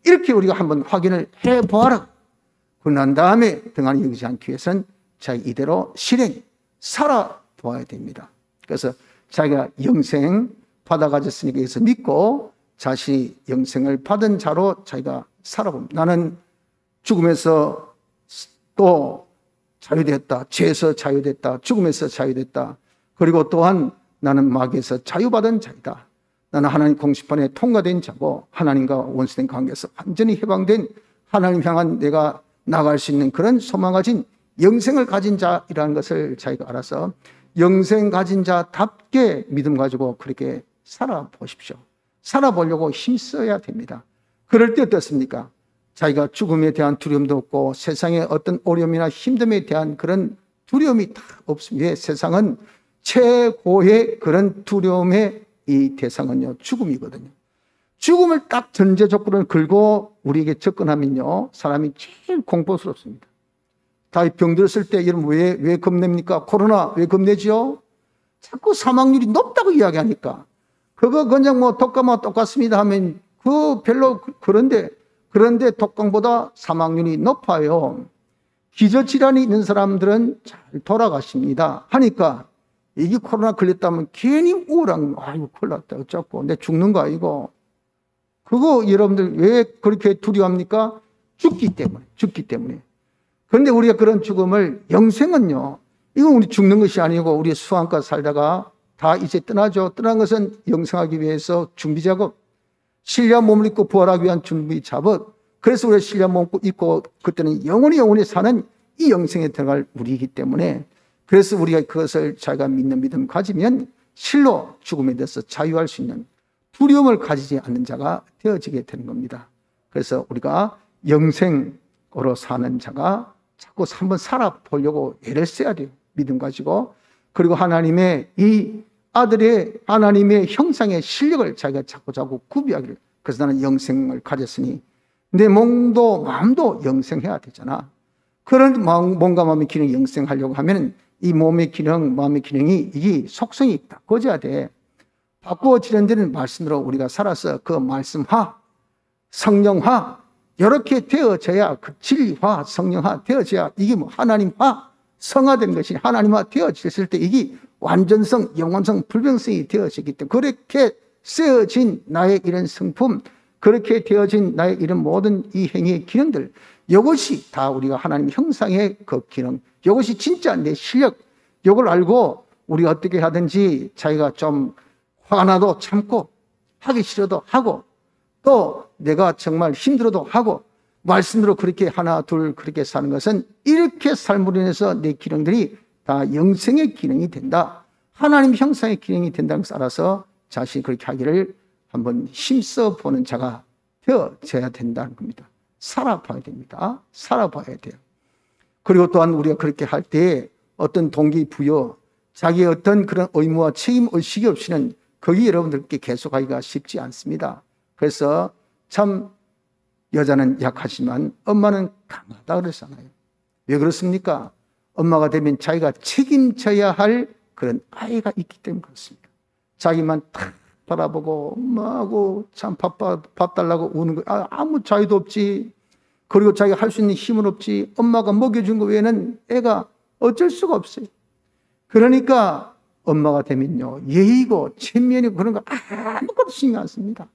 이렇게 우리가 한번 확인을 해보아라. 그러고 난 다음에 등한히 여기지 않기 위해서는 자기 이대로 실행 살아보아야 됩니다. 그래서 자기가 영생 받아가졌으니까 여기서 믿고 자신이 영생을 받은 자로 자기가 살아봅니다. 나는 죽음에서 또 자유됐다. 죄에서 자유됐다. 죽음에서 자유됐다. 그리고 또한 나는 마귀에서 자유받은 자이다. 나는 하나님 공심판에 통과된 자고 하나님과 원수된 관계에서 완전히 해방된 하나님 향한 내가 나갈 수 있는 그런 소망 가진 영생을 가진 자이라는 것을 자기가 알아서 영생 가진 자답게 믿음 가지고 그렇게 살아보십시오. 살아보려고 힘써야 됩니다. 그럴 때 어떻습니까? 자기가 죽음에 대한 두려움도 없고 세상의 어떤 어려움이나 힘듦에 대한 그런 두려움이 다 없습니다. 왜? 세상은 최고의 그런 두려움의 이 대상은요 죽음이거든요. 죽음을 딱 전제 조건을 걸고 우리에게 접근하면요 사람이 제일 공포스럽습니다. 다 병들었을 때 여러분 왜 겁냅니까? 코로나 왜 겁내지요? 자꾸 사망률이 높다고 이야기하니까 그거 그냥 뭐 독감과 똑같습니다 하면 그 별로 그런데 독감보다 사망률이 높아요. 기저질환이 있는 사람들은 잘 돌아가십니다. 하니까 이게 코로나 걸렸다면 괜히 우울한, 아이고, 큰일 났다. 어쩌고. 내 죽는 거 아니고. 그거 여러분들 왜 그렇게 두려워합니까? 죽기 때문에. 그런데 우리가 그런 죽음을, 영생은요, 이건 우리 죽는 것이 아니고 우리 수양가 살다가 다 이제 떠나죠. 떠난 것은 영생하기 위해서 준비 작업, 신령한 몸을 입고 부활하기 위한 준비 작업. 그래서 우리가 신령한 몸을 입고 그때는 영원히 사는 이 영생에 들어갈 우리이기 때문에, 그래서 우리가 그것을 자기가 믿는 믿음 가지면 실로 죽음에 대해서 자유할 수 있는 두려움을 가지지 않는 자가 되어지게 되는 겁니다. 그래서 우리가 영생으로 사는 자가 자꾸 한번 살아보려고 애를 써야 돼요. 믿음 가지고. 그리고 하나님의 이 아들의 하나님의 형상의 실력을 자기가 자꾸 구비하기를. 그래서 나는 영생을 가졌으니 내 몸도 마음도 영생해야 되잖아. 그런 몸과 마음의 기능이 영생하려고 하면 이 몸의 기능, 마음의 기능이 이 속성이 바꿔져야 돼. 바꾸어지는 데는 말씀으로 우리가 살아서 그 말씀화, 성령화 이렇게 되어져야, 그 진리화, 성령화 되어져야 이게 뭐 하나님화, 성화된 것이 하나님화 되어졌을 때 이게 완전성, 영원성, 불변성이 되어지기 때문에 그렇게 쓰여진 나의 이런 성품, 그렇게 되어진 나의 이런 모든 이 행위의 기능들, 이것이 다 우리가 하나님 형상의 그 기능, 이것이 진짜 내 실력, 이걸 알고 우리가 어떻게 하든지 자기가 좀 화나도 참고 하기 싫어도 하고 또 내가 정말 힘들어도 하고 말씀대로 그렇게 하나 둘 그렇게 사는 것은 이렇게 삶으로 인해서 내 기능들이 다 영생의 기능이 된다. 하나님 형상의 기능이 된다는 것을 알아서 자신이 그렇게 하기를 한번 힘써 보는 자가 되어져야 된다는 겁니다. 살아봐야 됩니다. 살아봐야 돼요. 그리고 또한 우리가 그렇게 할 때 어떤 동기부여, 자기의 어떤 그런 의무와 책임 의식이 없이는 거기 여러분들께 계속하기가 쉽지 않습니다. 그래서 참 여자는 약하지만 엄마는 강하다 그랬잖아요. 왜 그렇습니까? 엄마가 되면 자기가 책임져야 할 그런 아이가 있기 때문에 그렇습니다. 자기만 탁 바라보고 엄마하고 참 밥 달라고 우는 거 아무 자유도 없지. 그리고 자기가 할 수 있는 힘은 없지. 엄마가 먹여준 거 외에는 애가 어쩔 수가 없어요. 그러니까 엄마가 되면요, 예의고 체면이고 그런 거 아무것도 신경 안 씁니다.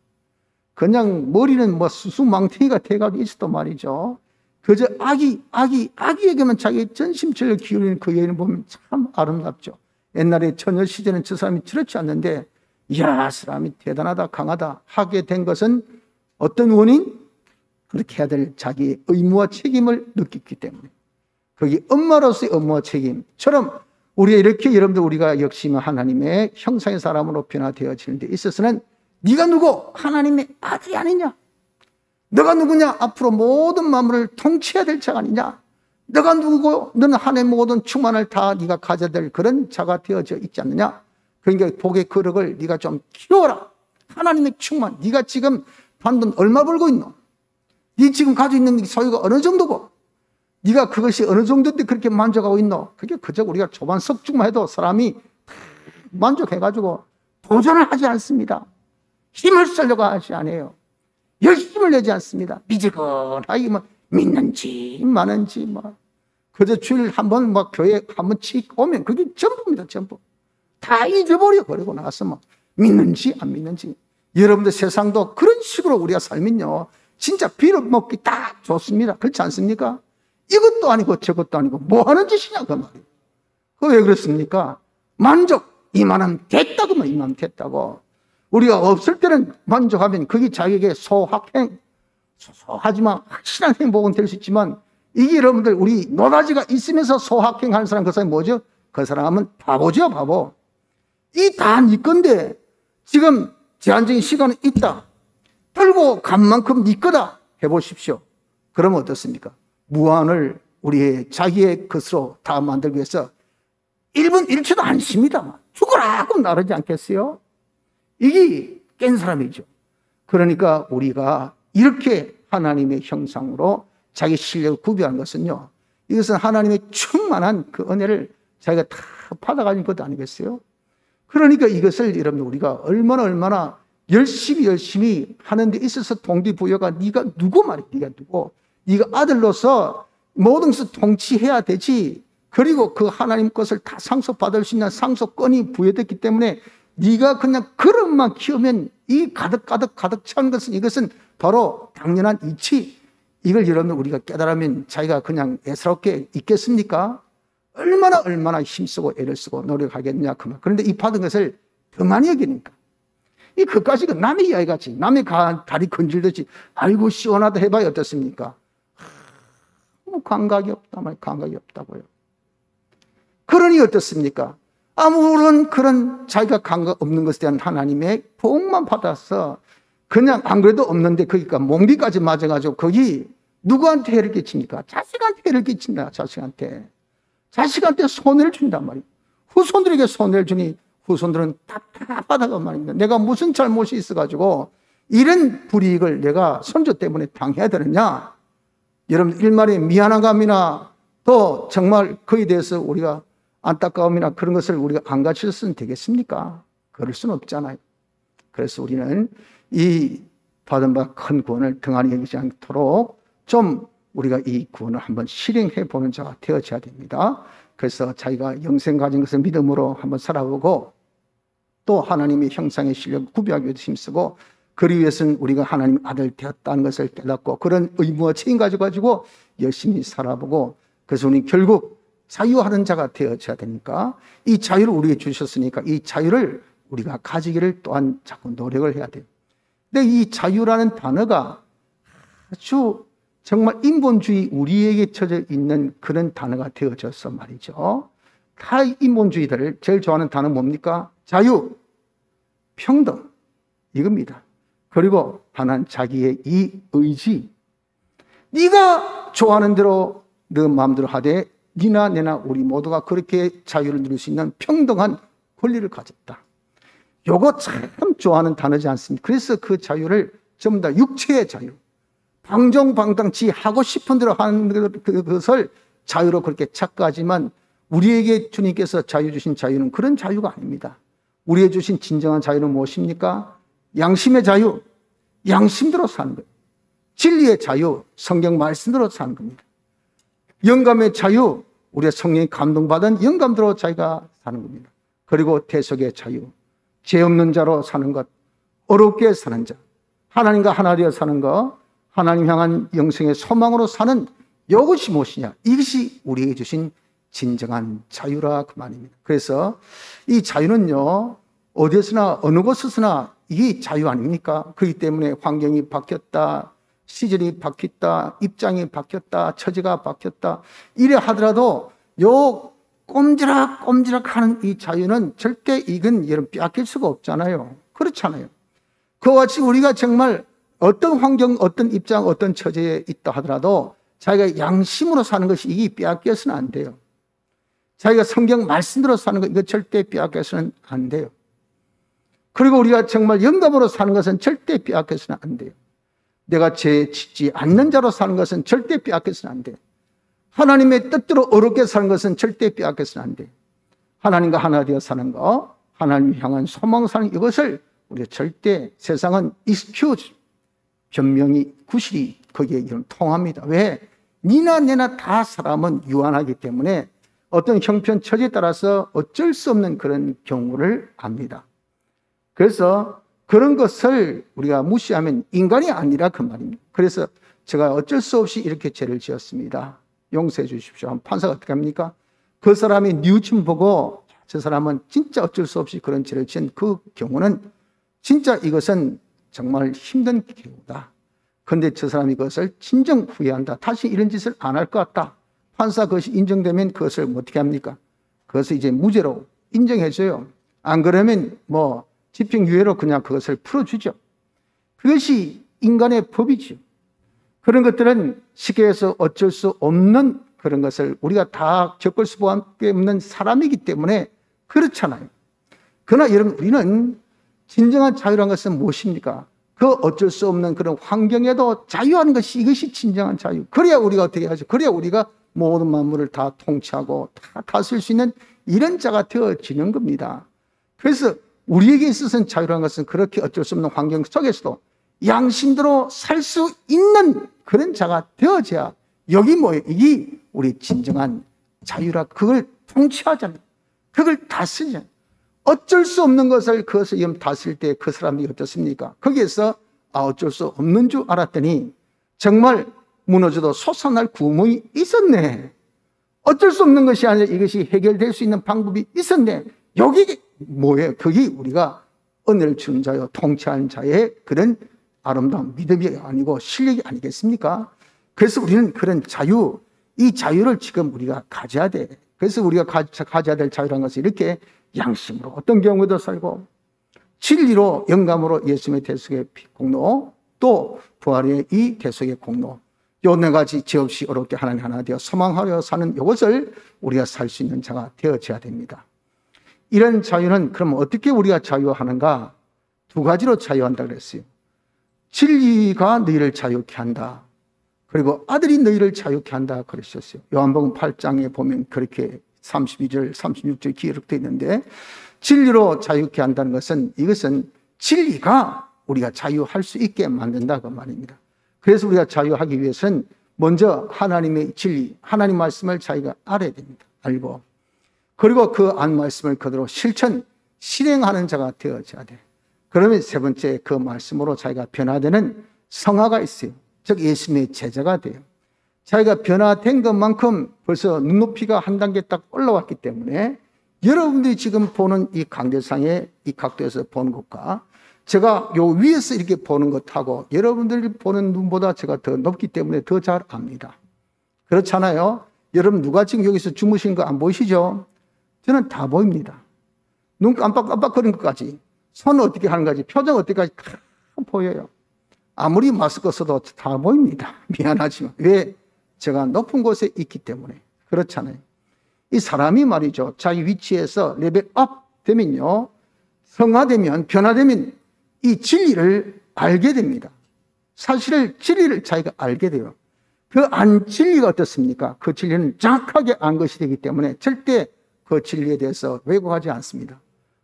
그냥 머리는 뭐 수수망태기가 돼가지고 있어도 말이죠. 그저 아기에게만 자기 전심전력 기울이는 그 예의를 보면 참 아름답죠. 옛날에 처녀 시절에는 저 사람이 저렇지 않는데, 이야, 사람이 대단하다, 강하다 하게 된 것은 어떤 원인? 그렇게 해야 될 자기의 의무와 책임을 느꼈기 때문에. 거기 엄마로서의 의무와 책임처럼 우리가 이렇게 여러분들 우리가 역시 하나님의 형상의 사람으로 변화되어지는 데 있어서는 네가 누구? 하나님의 아들이 아니냐? 너가 누구냐? 앞으로 모든 만물을 통치해야 될 자가 아니냐? 너가 누구고? 너는 하나님의 모든 충만을 다 네가 가져야 될 그런 자가 되어져 있지 않느냐? 그러니까 복의 거룩을 네가 좀 키워라. 하나님의 충만. 네가 지금 단돈 얼마 벌고 있노? 네 지금 가지고 있는 소유가 어느 정도고? 네가 그것이 어느 정도인데 그렇게 만족하고 있노? 그게 그저 우리가 초반 석중만 해도 사람이 만족해가지고 도전을 하지 않습니다. 힘을 쓰려고 하지 않아요. 열심을 내지 않습니다. 미지근하게 뭐 믿는지 마는지 뭐 그저 주일 한번 막 교회 한번 칙 오면 그게 전부입니다. 전부 다 잊어버려. 그러고 나서 뭐 믿는지 안 믿는지. 여러분들 세상도 그런 식으로 우리가 살면요 진짜 빌어먹기 딱 좋습니다. 그렇지 않습니까? 이것도 아니고 저것도 아니고 뭐 하는 짓이냐 그 말이에요. 그 왜 그렇습니까? 만족 이만하면 됐다고 뭐 이만하면 됐다고. 우리가 없을 때는 만족하면 그게 자기에게 소확행, 소하지만 확실한 행복은 될 수 있지만 이게 여러분들 우리 노다지가 있으면서 소확행 하는 사람 그 사람이 뭐죠? 그 사람은 바보죠, 바보. 이 다 네 건데 지금 제한적인 시간은 있다. 들고 간 만큼 네 거다. 해보십시오. 그러면 어떻습니까? 무한을 우리의 자기의 것으로 다 만들기 위해서 1분 1초도 안 쉽니다. 죽어라 하고 나르지 않겠어요? 이게 깬 사람이죠. 그러니까 우리가 이렇게 하나님의 형상으로 자기 실력을 구비한 것은요, 이것은 하나님의 충만한 그 은혜를 자기가 다 받아가진 것도 아니겠어요? 그러니까 이것을 여러분 우리가 얼마나 열심히 하는 데 있어서 동기부여가 네가 누구 말이야. 네가 누구. 네가 아들로서 모든 것을 통치해야 되지. 그리고 그 하나님 것을 다 상속받을 수 있는 상속권이 부여됐기 때문에 네가 그냥 그릇만 키우면 이 가득 차는 것은 이것은 바로 당연한 이치. 이걸 여러분 우리가 깨달으면 자기가 그냥 애스럽게 있겠습니까? 얼마나 힘쓰고 애를 쓰고 노력하겠냐 그 말. 그런데 이 받은 것을 더 많이 여기니까 이 그까지 남의 이야기같이 남의 다리 건질듯이 아이고 시원하다 해봐야 어떻습니까? 뭐 감각이 없다 말 감각이 없다고요. 그러니 어떻습니까? 아무런 그런 자기가 감각 없는 것에 대한 하나님의 복만 받아서 그냥 안 그래도 없는데 거기가 몽디까지 맞아가지고 거기 누구한테 해를 끼칩니까? 자식한테 해를 끼친다. 자식한테 손해를 준단 말이에요. 후손들에게 손해를 주니 후손들은 답답하다고 말입니다. 내가 무슨 잘못이 있어가지고 이런 불이익을 내가 손주 때문에 당해야 되느냐? 여러분 일말의 미안함이나 또 정말 그에 대해서 우리가 안타까움이나 그런 것을 우리가 안 가르쳤으면 되겠습니까? 그럴 수는 없잖아요. 그래서 우리는 이 받은 바 큰 구원을 등한히 여기지 않도록 좀 우리가 이 구원을 한번 실행해 보는 자가 되어져야 됩니다. 그래서 자기가 영생 가진 것을 믿음으로 한번 살아보고 또 하나님의 형상의 실력을 구비하기 위해서 힘쓰고 그리 위해서는 우리가 하나님 아들 되었다는 것을 깨닫고 그런 의무와 책임 가지고 열심히 살아보고 그래서 우리는 결국 자유하는 자가 되어져야 되니까 이 자유를 우리에게 주셨으니까 이 자유를 우리가 가지기를 또한 자꾸 노력을 해야 돼요. 근데 이 자유라는 단어가 아주 정말 인본주의 우리에게 쳐져 있는 그런 단어가 되어져서 말이죠. 다 인본주의들을 제일 좋아하는 단어 뭡니까? 자유, 평등 이겁니다. 그리고 하나는 자기의 이 의지. 네가 좋아하는 대로 네 마음대로 하되 니나 내나 우리 모두가 그렇게 자유를 누릴 수 있는 평등한 권리를 가졌다. 요거 참 좋아하는 단어지 않습니까? 그래서 그 자유를 전부 다 육체의 자유, 방종방당치 하고 싶은 대로 하는 것을 자유로 그렇게 착각하지만 우리에게 주님께서 자유 주신 자유는 그런 자유가 아닙니다. 우리에게 주신 진정한 자유는 무엇입니까? 양심의 자유, 양심대로 사는 거예요. 진리의 자유, 성경 말씀대로 사는 겁니다. 영감의 자유, 우리가 성령이 감동받은 영감대로 자기가 사는 겁니다. 그리고 대속의 자유, 죄 없는 자로 사는 것, 어렵게 사는 자, 하나님과 하나 되어 사는 것, 하나님 향한 영생의 소망으로 사는 이것이 무엇이냐? 이것이 우리에게 주신 진정한 자유라 그 말입니다. 그래서 이 자유는요, 어디서나 어느 곳에서나 이게 자유 아닙니까? 그렇기 때문에 환경이 바뀌었다, 시절이 바뀌었다, 입장이 바뀌었다, 처지가 바뀌었다 이래 하더라도 요 꼼지락 하는 이 자유는 절대 이건 여러분 빼앗길 수가 없잖아요. 그렇잖아요. 그와 같이 우리가 정말 어떤 환경, 어떤 입장, 어떤 처지에 있다 하더라도 자기가 양심으로 사는 것이 이게 빼앗겨서는 안 돼요. 자기가 성경 말씀대로 사는 것 이거 절대 빼앗겨서는 안 돼요. 그리고 우리가 정말 영감으로 사는 것은 절대 빼앗겨서는 안 돼요. 내가 죄 짓지 않는 자로 사는 것은 절대 빼앗겨서는 안 돼요. 하나님의 뜻대로 어렵게 사는 것은 절대 빼앗겨서는 안 돼요. 하나님과 하나 되어 사는 것, 하나님 향한 소망 사는 이것을 우리가 절대 세상은 excuse, 변명이 구실이 거기에 이런 통합니다. 왜? 니나 내나 다 사람은 유한하기 때문에 어떤 형편 처지에 따라서 어쩔 수 없는 그런 경우를 압니다. 그래서 그런 것을 우리가 무시하면 인간이 아니라 그 말입니다. 그래서 제가 어쩔 수 없이 이렇게 죄를 지었습니다. 용서해 주십시오. 판사가 어떻게 합니까? 그 사람이 뉘우침 보고 저 사람은 진짜 어쩔 수 없이 그런 죄를 지은 그 경우는 진짜 이것은 정말 힘든 경우다. 그런데 저 사람이 그것을 진정 후회한다. 다시 이런 짓을 안 할 것 같다. 판사 그것이 인정되면 그것을 어떻게 합니까? 그것을 이제 무죄로 인정해줘요. 안 그러면 뭐 집행유예로 그냥 그것을 풀어주죠. 그것이 인간의 법이죠. 그런 것들은 시계에서 어쩔 수 없는 그런 것을 우리가 다 겪을 수밖에 없는 사람이기 때문에 그렇잖아요. 그러나 여러분 우리는 진정한 자유란 것은 무엇입니까? 그 어쩔 수 없는 그런 환경에도 자유하는 것이 이것이 진정한 자유. 그래야 우리가 어떻게 하죠? 그래야 우리가 모든 만물을 다 통치하고 다 다스릴 수 있는 이런 자가 되어지는 겁니다. 그래서 우리에게 있어서는 자유라는 것은 그렇게 어쩔 수 없는 환경 속에서도 양심대로 살 수 있는 그런 자가 되어져야 여기 뭐예요? 이게 우리 진정한 자유라. 그걸 통치하잖아요. 그걸 다스리잖아요. 어쩔 수 없는 것을 그것을 다스릴 때 그 사람이 어떻습니까? 거기에서 어쩔 수 없는 줄 알았더니 정말 무너져도 솟아날 구멍이 있었네. 어쩔 수 없는 것이 아니라 이것이 해결될 수 있는 방법이 있었네. 여기 뭐예요? 그게 우리가 은혜를 주는 자요, 통치하는 자의 그런 아름다운 믿음이 아니고 실력이 아니겠습니까? 그래서 우리는 그런 자유, 이 자유를 지금 우리가 가져야 돼. 그래서 우리가 가져야 될 자유라는 것은 이렇게 양심으로 어떤 경우에도 살고, 진리로 영감으로 예수님의 대속의 공로, 또 부활의 이 대속의 공로, 요 네 가지 죄 없이 어렵게 하나님 하나 되어 소망하려 사는 이것을 우리가 살 수 있는 자가 되어져야 됩니다. 이런 자유는 그럼 어떻게 우리가 자유하는가? 두 가지로 자유한다 그랬어요. 진리가 너희를 자유케 한다. 그리고 아들이 너희를 자유케 한다 그러셨어요. 요한복음 8장에 보면 그렇게 32절, 36절 기록되어 있는데, 진리로 자유케 한다는 것은, 이것은 진리가 우리가 자유할 수 있게 만든다 그 말입니다. 그래서 우리가 자유하기 위해서는 먼저 하나님의 진리, 하나님 말씀을 자기가 알아야 됩니다. 알고, 그리고 그 안 말씀을 그대로 실행하는 자가 되어져야 돼. 그러면 세 번째, 그 말씀으로 자기가 변화되는 성화가 있어요. 즉 예수님의 제자가 돼요. 자기가 변화된 것만큼 벌써 눈높이가 한 단계 딱 올라왔기 때문에 여러분들이 지금 보는 이 강대상의 이 각도에서 보는 것과 제가 요 위에서 이렇게 보는 것하고 여러분들이 보는 눈보다 제가 더 높기 때문에 더 잘 압니다. 그렇잖아요. 여러분 누가 지금 여기서 주무시는 거 안 보이시죠? 저는 다 보입니다. 눈 깜빡깜빡거리는 것까지, 손 어떻게 하는 거지, 표정 어떻게 하지 다 보여요. 아무리 마스크 써도 다 보입니다. 미안하지만. 왜? 제가 높은 곳에 있기 때문에. 그렇잖아요. 이 사람이 말이죠, 자기 위치에서 레벨업 되면요, 성화되면, 변화되면 이 진리를 알게 됩니다. 사실을, 진리를 자기가 알게 돼요. 그 안 진리가 어떻습니까? 그 진리는 정확하게 안 것이 되기 때문에 절대 그 진리에 대해서 왜곡하지 않습니다.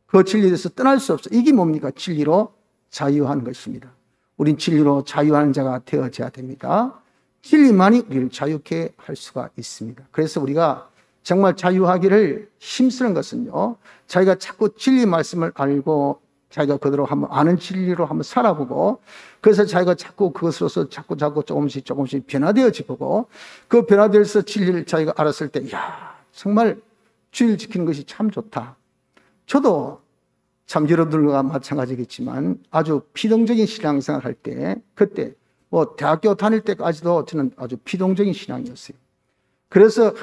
그 진리에 대해서 떠날 수 없어요. 이게 뭡니까? 진리로 자유하는 것입니다. 우린 진리로 자유하는 자가 되어져야 됩니다. 진리만이 우리를 자유케 할 수가 있습니다. 그래서 우리가 정말 자유하기를 힘쓰는 것은요, 자기가 자꾸 진리 말씀을 알고 자기가 그대로 한번 아는 진리로 한번 살아보고, 그래서 자기가 자꾸 그것으로서 자꾸 조금씩 변화되어지고, 그 변화되어서 진리를 자기가 알았을 때, 이야, 정말 주일 지키는 것이 참 좋다. 저도 참 여러분들과 마찬가지겠지만 아주 피동적인 신앙생활 할 때, 그때 뭐 대학교 다닐 때까지도 저는 아주 피동적인 신앙이었어요. 그래서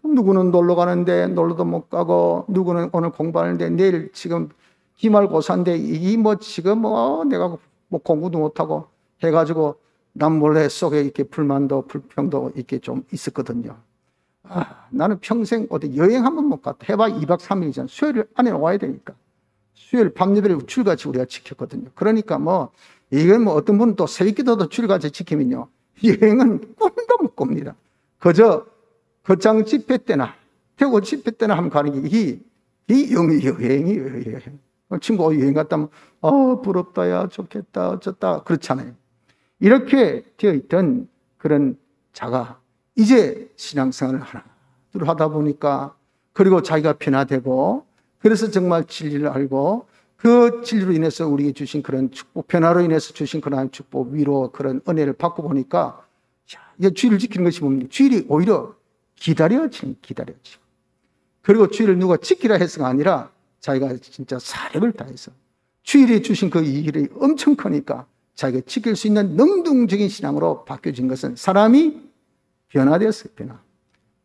누구는 놀러 가는데 놀러도 못 가고, 누구는 오늘 공부하는데 내일 지금 기말고사인데 이 뭐 지금 뭐 내가 뭐 공부도 못하고 해가지고 남 몰래 속에 이렇게 불만도 불평도 이렇게 좀 있었거든요. 나는 평생 어디 여행 한 번 못 갔다. 해봐 2박 3일이잖아. 수요일 안에 와야 되니까. 수요일 밤 예배를 주일같이 우리가 지켰거든요. 그러니까 뭐 이건 뭐 어떤 분은 또 새벽기도도 주일같이 지키면요, 여행은 꿈도 못 꿉니다. 그저 거창 집회 때나 태국 집회 때나 한번 가는 게 이 여행이에요. 친구가 여행 갔다 하면 부럽다, 야 좋겠다, 어쩌다, 그렇잖아요. 이렇게 되어 있던 그런 자가 이제 신앙생활을 하다 보니까, 그리고 자기가 변화되고, 그래서 정말 진리를 알고 그 진리로 인해서 우리에게 주신 그런 축복, 변화로 인해서 주신 그런 축복, 위로, 그런 은혜를 받고 보니까, 이제 주일을 지키는 것이 뭡니까? 주일이 오히려 기다려지고, 그리고 주일을 누가 지키라 해서가 아니라 자기가 진짜 사력을 다해서 주일에 주신 그 일이 엄청 크니까 자기가 지킬 수 있는 능동적인 신앙으로 바뀌어진 것은, 사람이 변화되었어요.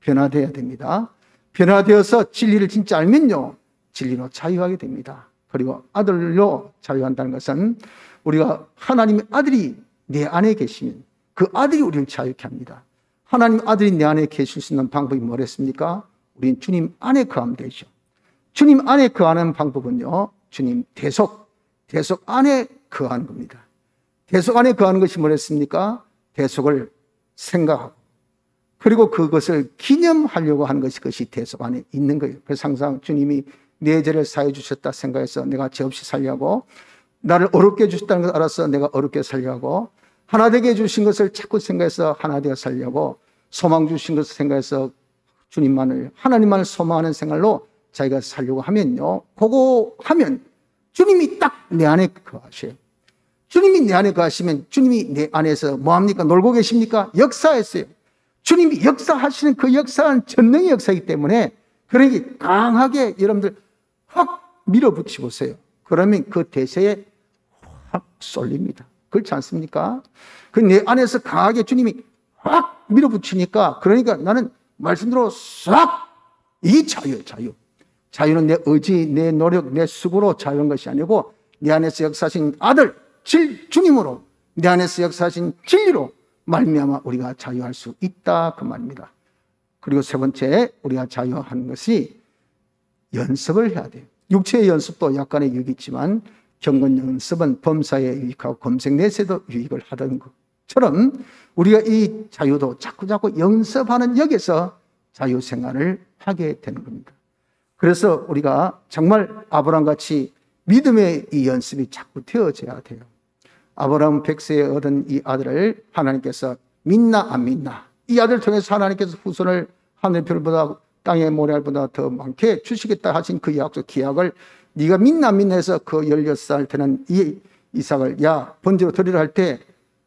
변화되어야 됩니다. 변화되어서 진리를 진짜 알면요, 진리로 자유하게 됩니다. 그리고 아들로 자유한다는 것은 우리가 하나님의 아들이 내 안에 계시면 그 아들이 우리를 자유케 합니다. 하나님 아들이 내 안에 계실 수 있는 방법이 뭐랬습니까? 우리는 주님 안에 거하면 되죠. 주님 안에 거하는 방법은요, 주님 대속 안에 거하는 겁니다. 대속 안에 거하는 것이 뭐랬습니까? 대속을 생각하고, 그리고 그것을 기념하려고 하는 것이, 그것이 대속 안에 있는 거예요. 그래서 항상 주님이 내 죄를 사해 주셨다 생각해서 내가 죄 없이 살려고, 나를 어렵게 해주셨다는 것을 알아서 내가 어렵게 살려고, 하나 되게 해주신 것을 자꾸 생각해서 하나 되어 살려고, 소망 주신 것을 생각해서 주님만을, 하나님만을 소망하는 생활로 자기가 살려고 하면요, 그거 하면 주님이 딱 내 안에 거하셔요. 주님이 내 안에 거하시면 주님이 내 안에서 뭐합니까? 놀고 계십니까? 역사했어요. 주님이 역사하시는 그 역사는 전능의 역사이기 때문에, 그러니 강하게 여러분들 확 밀어붙여 보세요. 그러면 그 대세에 확 쏠립니다. 그렇지 않습니까? 그 내 안에서 강하게 주님이 확 밀어붙이니까, 그러니까 나는 말씀대로 싹, 이 자유예요, 자유. 자유는 내 의지, 내 노력, 내 수고로 자유한 것이 아니고 내 안에서 역사하신 아들 주님으로, 내 안에서 역사하신 진리로 말미암아 우리가 자유할 수 있다, 그 말입니다. 그리고 세 번째, 우리가 자유하는 것이 연습을 해야 돼요. 육체의 연습도 약간의 유익이 있지만 경건 연습은 범사에 유익하고 검색내세도 유익을 하던 것처럼, 우리가 이 자유도 자꾸자꾸 연습하는 역에서 자유생활을 하게 되는 겁니다. 그래서 우리가 정말 아브라함같이 믿음의 이 연습이 자꾸 되어져야 돼요. 아브라함 100세에 얻은 이 아들을 하나님께서 믿나 안 믿나, 이 아들을 통해서 하나님께서 후손을 하늘의 별보다 땅의 모래알보다 더 많게 주시겠다 하신 그 약속 기약을 네가 믿나 안 믿나 해서 그 16살 되는 이 이삭을 야 번제로 드리라 할 때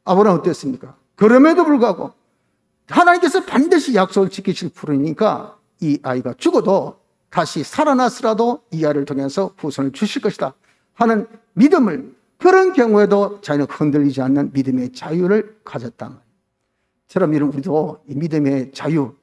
아브라함 어땠습니까? 그럼에도 불구하고 하나님께서 반드시 약속을 지키실 분이니까 이 아이가 죽어도 다시 살아났으라도 이 아이를 통해서 후손을 주실 것이다 하는 믿음을, 그런 경우에도 자기는 흔들리지 않는 믿음의 자유를 가졌다. 저런 우리도 이 믿음의 자유,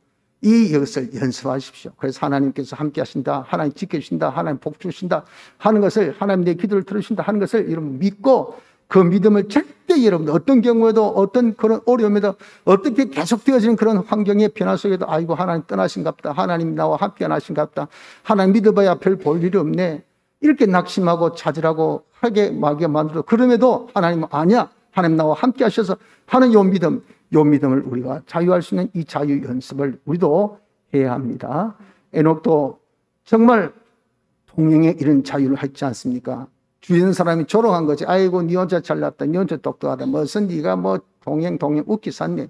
이것을 연습하십시오. 그래서 하나님께서 함께 하신다, 하나님 지켜주신다, 하나님 복 주신다 하는 것을, 하나님 내 기도를 들으신다 하는 것을 여러분 믿고, 그 믿음을 절대 여러분들 어떤 경우에도, 어떤 그런 어려움에도, 어떻게 계속되어지는 그런 환경의 변화 속에도 아이고 하나님 떠나신갑다, 하나님 나와 함께 안 하신갑다, 하나님 믿어봐야 별 볼 일이 없네, 이렇게 낙심하고 차질하고 하게 마귀가 만들어도, 그럼에도 하나님은 아니야, 하나님 나와 함께 하셔서 하는 요 믿음을 우리가 자유할 수 있는 이 자유 연습을 우리도 해야 합니다. 에녹도 정말 동행에 이런 자유를 했지 않습니까? 주위에 있는 사람이 조롱한 거지. 아이고 니 혼자 잘났다, 니 혼자 똑똑하다, 무슨 니가 뭐 동행 웃기 샀네,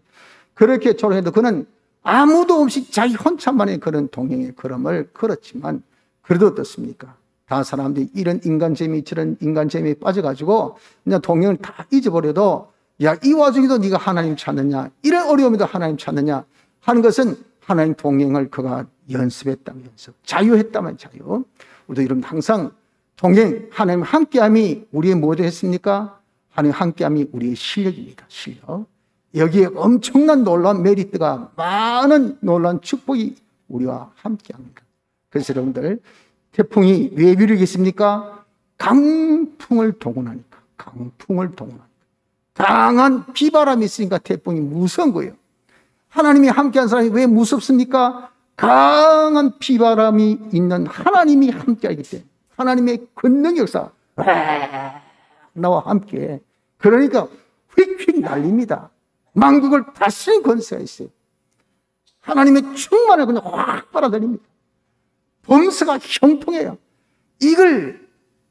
그렇게 조롱해도 그는 아무도 없이 자기 혼자만의 그런 동행의 걸음을 걸었지만, 그래도 어떻습니까? 다 사람들이 이런 인간재미, 저런 인간재미에 빠져가지고 그냥 동행을 다 잊어버려도, 야, 이 와중에도 네가 하나님 찾느냐, 이런 어려움에도 하나님 찾느냐 하는 것은 하나님 동행을 그가 연습했다면 연습, 자유했다면 자유. 우리도 여러분 항상 동행, 하나님 함께함이 우리의 뭐죠 했습니까? 하나님 함께함이 우리의 실력입니다. 실력. 여기에 엄청난 놀라운 메리트가, 많은 놀라운 축복이 우리와 함께합니다. 그래서 여러분들, 태풍이 왜 위력이겠습니까? 강풍을 동원하니까. 강풍을 동원하니까. 강한 비바람이 있으니까 태풍이 무서운 거예요. 하나님이 함께한 사람이 왜 무섭습니까? 강한 비바람이 있는 하나님이 함께하기 때문에. 하나님의 권능 역사, 나와 함께. 그러니까 휙휙 날립니다. 만국을 다스리는 권세가 있어요. 하나님의 충만을 그냥 확 빨아들입니다. 범사가 형통해요. 이걸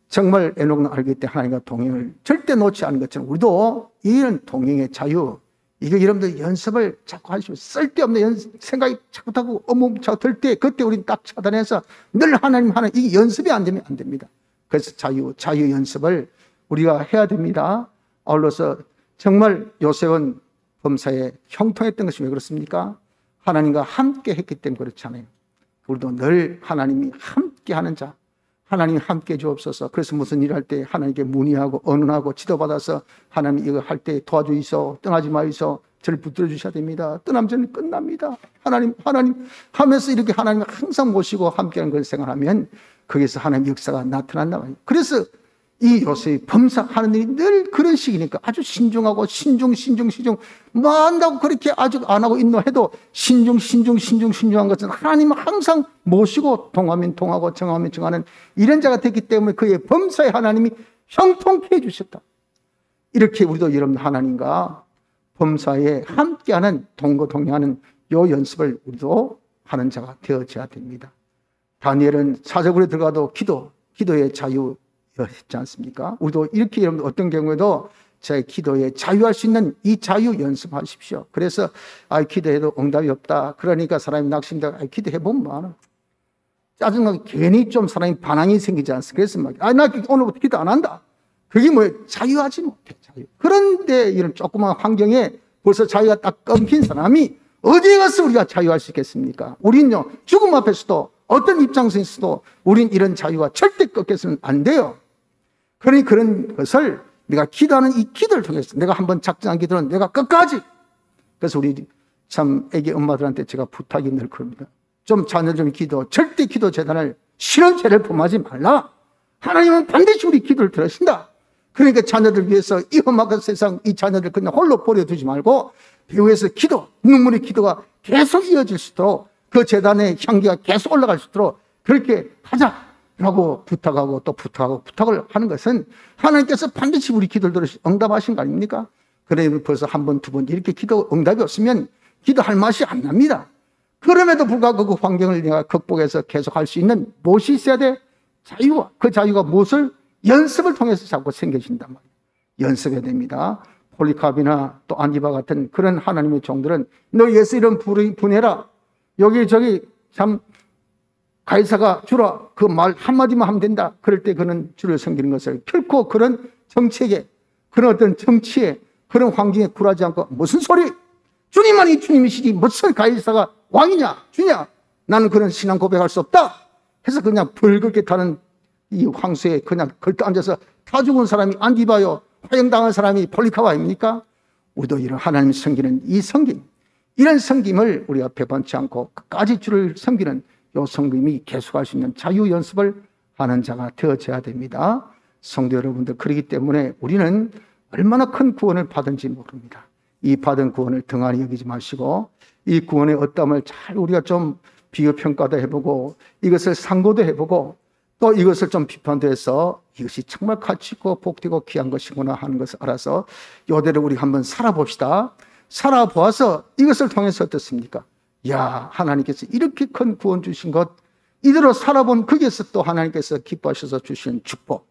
정말 에녹은 알기 때문에 하나님과 동행을 절대 놓지 않은 것처럼, 우리도 이런 동행의 자유, 이거 여러분들 연습을 자꾸 하시면, 쓸데없는 생각이 자꾸 하고 자꾸 들 때, 그때 우리는 딱 차단해서 늘 하나님, 이게 연습이 안 되면 안 됩니다. 그래서 자유 연습을 우리가 해야 됩니다. 아울러서 정말 요셉은 범사에 형통했던 것이 왜 그렇습니까? 하나님과 함께 했기 때문에 그렇잖아요. 우리도 늘 하나님이 함께 하는 자, 하나님이 함께 주옵소서. 그래서 무슨 일을 할 때 하나님께 문의하고 언언하고 지도받아서 하나님 이거 할 때 도와주이소, 떠나지 마이소, 저를 붙들어 주셔야 됩니다. 떠나면 저는 끝납니다. 하나님 하면서 이렇게 하나님을 항상 모시고 함께하는 걸 생각하면 거기서 하나님 역사가 나타난다 말이에요. 그래서 이 요셉이 범사하는 일이 늘 그런 식이니까 아주 신중하고 신중 뭐 한다고 그렇게 아주 안 하고 인도해도 신중한 것은 하나님은 항상 모시고 동하면 동하고 정하면 정하는 이런 자가 됐기 때문에 그의 범사에 하나님이 형통케 해주셨다. 이렇게 우리도 여러분 하나님과 범사에 함께하는 동거동행하는 요 연습을 우리도 하는 자가 되어져야 됩니다. 다니엘은 사자굴에 들어가도 기도의 자유, 했지 않습니까? 우리도 이렇게 여러분 어떤 경우에도 제 기도에 자유할 수 있는 이 자유 연습하십시오. 그래서 기도해도 응답이 없다. 그러니까 사람이 낙심되고 기도해보면 뭐하나. 짜증나게 괜히 좀 사람이 반항이 생기지 않습니까? 그래서 막 나 오늘부터 기도 안 한다. 그게 뭐예요? 자유하지 못해. 자유. 그런데 이런 조그만 환경에 벌써 자유가 딱 끊긴 사람이 어디에 가서 우리가 자유할 수 있겠습니까? 우린요, 죽음 앞에서도 어떤 입장에서도 우린 이런 자유가 절대 꺾여서는 안 돼요. 그러니 그런 것을 내가 기도하는 이 기도를 통해서 내가 한번 작정한 기도는 내가 끝까지. 그래서 우리 참 애기 엄마들한테 제가 부탁이 늘 그럽니다. 좀 자녀들 기도, 절대 기도 재단을 싫은 죄를 범하지 말라. 하나님은 반드시 우리 기도를 들으신다. 그러니까 자녀들 위해서 이 험악한 세상 이 자녀들 그냥 홀로 버려두지 말고 배후에서 기도, 눈물의 기도가 계속 이어질 수 있도록 그 재단의 향기가 계속 올라갈 수 있도록 그렇게 하자라고 부탁하고 또 부탁하고 부탁을 하는 것은 하나님께서 반드시 우리 기도를 들으시 응답하신 거 아닙니까? 그래 벌써 한 번, 두 번 이렇게 기도 응답이 없으면 기도할 맛이 안 납니다. 그럼에도 불구하고 그 환경을 내가 극복해서 계속 할 수 있는 무엇이 있어야 돼? 자유와 그 자유가 무엇을? 연습을 통해서 자꾸 생겨진단 말이에요. 연습해야 됩니다. 폴리캅이나 또 안디바 같은 그런 하나님의 종들은 너 예수 이름 분해라. 여기저기 참 가이사가 주라. 그 말 한마디만 하면 된다. 그럴 때 그는 주를 섬기는 것을 결코 그런 정책에 그런 어떤 정치에 그런 환경에 굴하지 않고 무슨 소리? 주님만이 주님이시지 무슨 가이사가 왕이냐 주냐? 나는 그런 신앙 고백할 수 없다. 해서 그냥 벌겋게 타는 이 황소에 그냥 걸터 앉아서 다 죽은 사람이 안디바요. 화형당한 사람이 폴리캅 아닙니까? 우리도 이런 하나님을 섬기는 이 섬김, 이런 섬김을 우리가 배반치 않고 끝까지 주를 섬기는 이 섬김이 계속할 수 있는 자유 연습을 하는 자가 되어져야 됩니다. 성도 여러분들, 그렇기 때문에 우리는 얼마나 큰 구원을 받은지 모릅니다. 이 받은 구원을 등한히 여기지 마시고 이 구원의 어떠함을 잘 우리가 좀 비교평가도 해보고 이것을 상고도 해보고 또 이것을 좀 비판도 해서 이것이 정말 가치 있고 복되고 귀한 것이구나 하는 것을 알아서 이대로 우리 한번 살아봅시다. 살아보아서 이것을 통해서 어떻습니까? 야, 하나님께서 이렇게 큰 구원 주신 것, 이대로 살아본 거기에서 또 하나님께서 기뻐하셔서 주신 축복,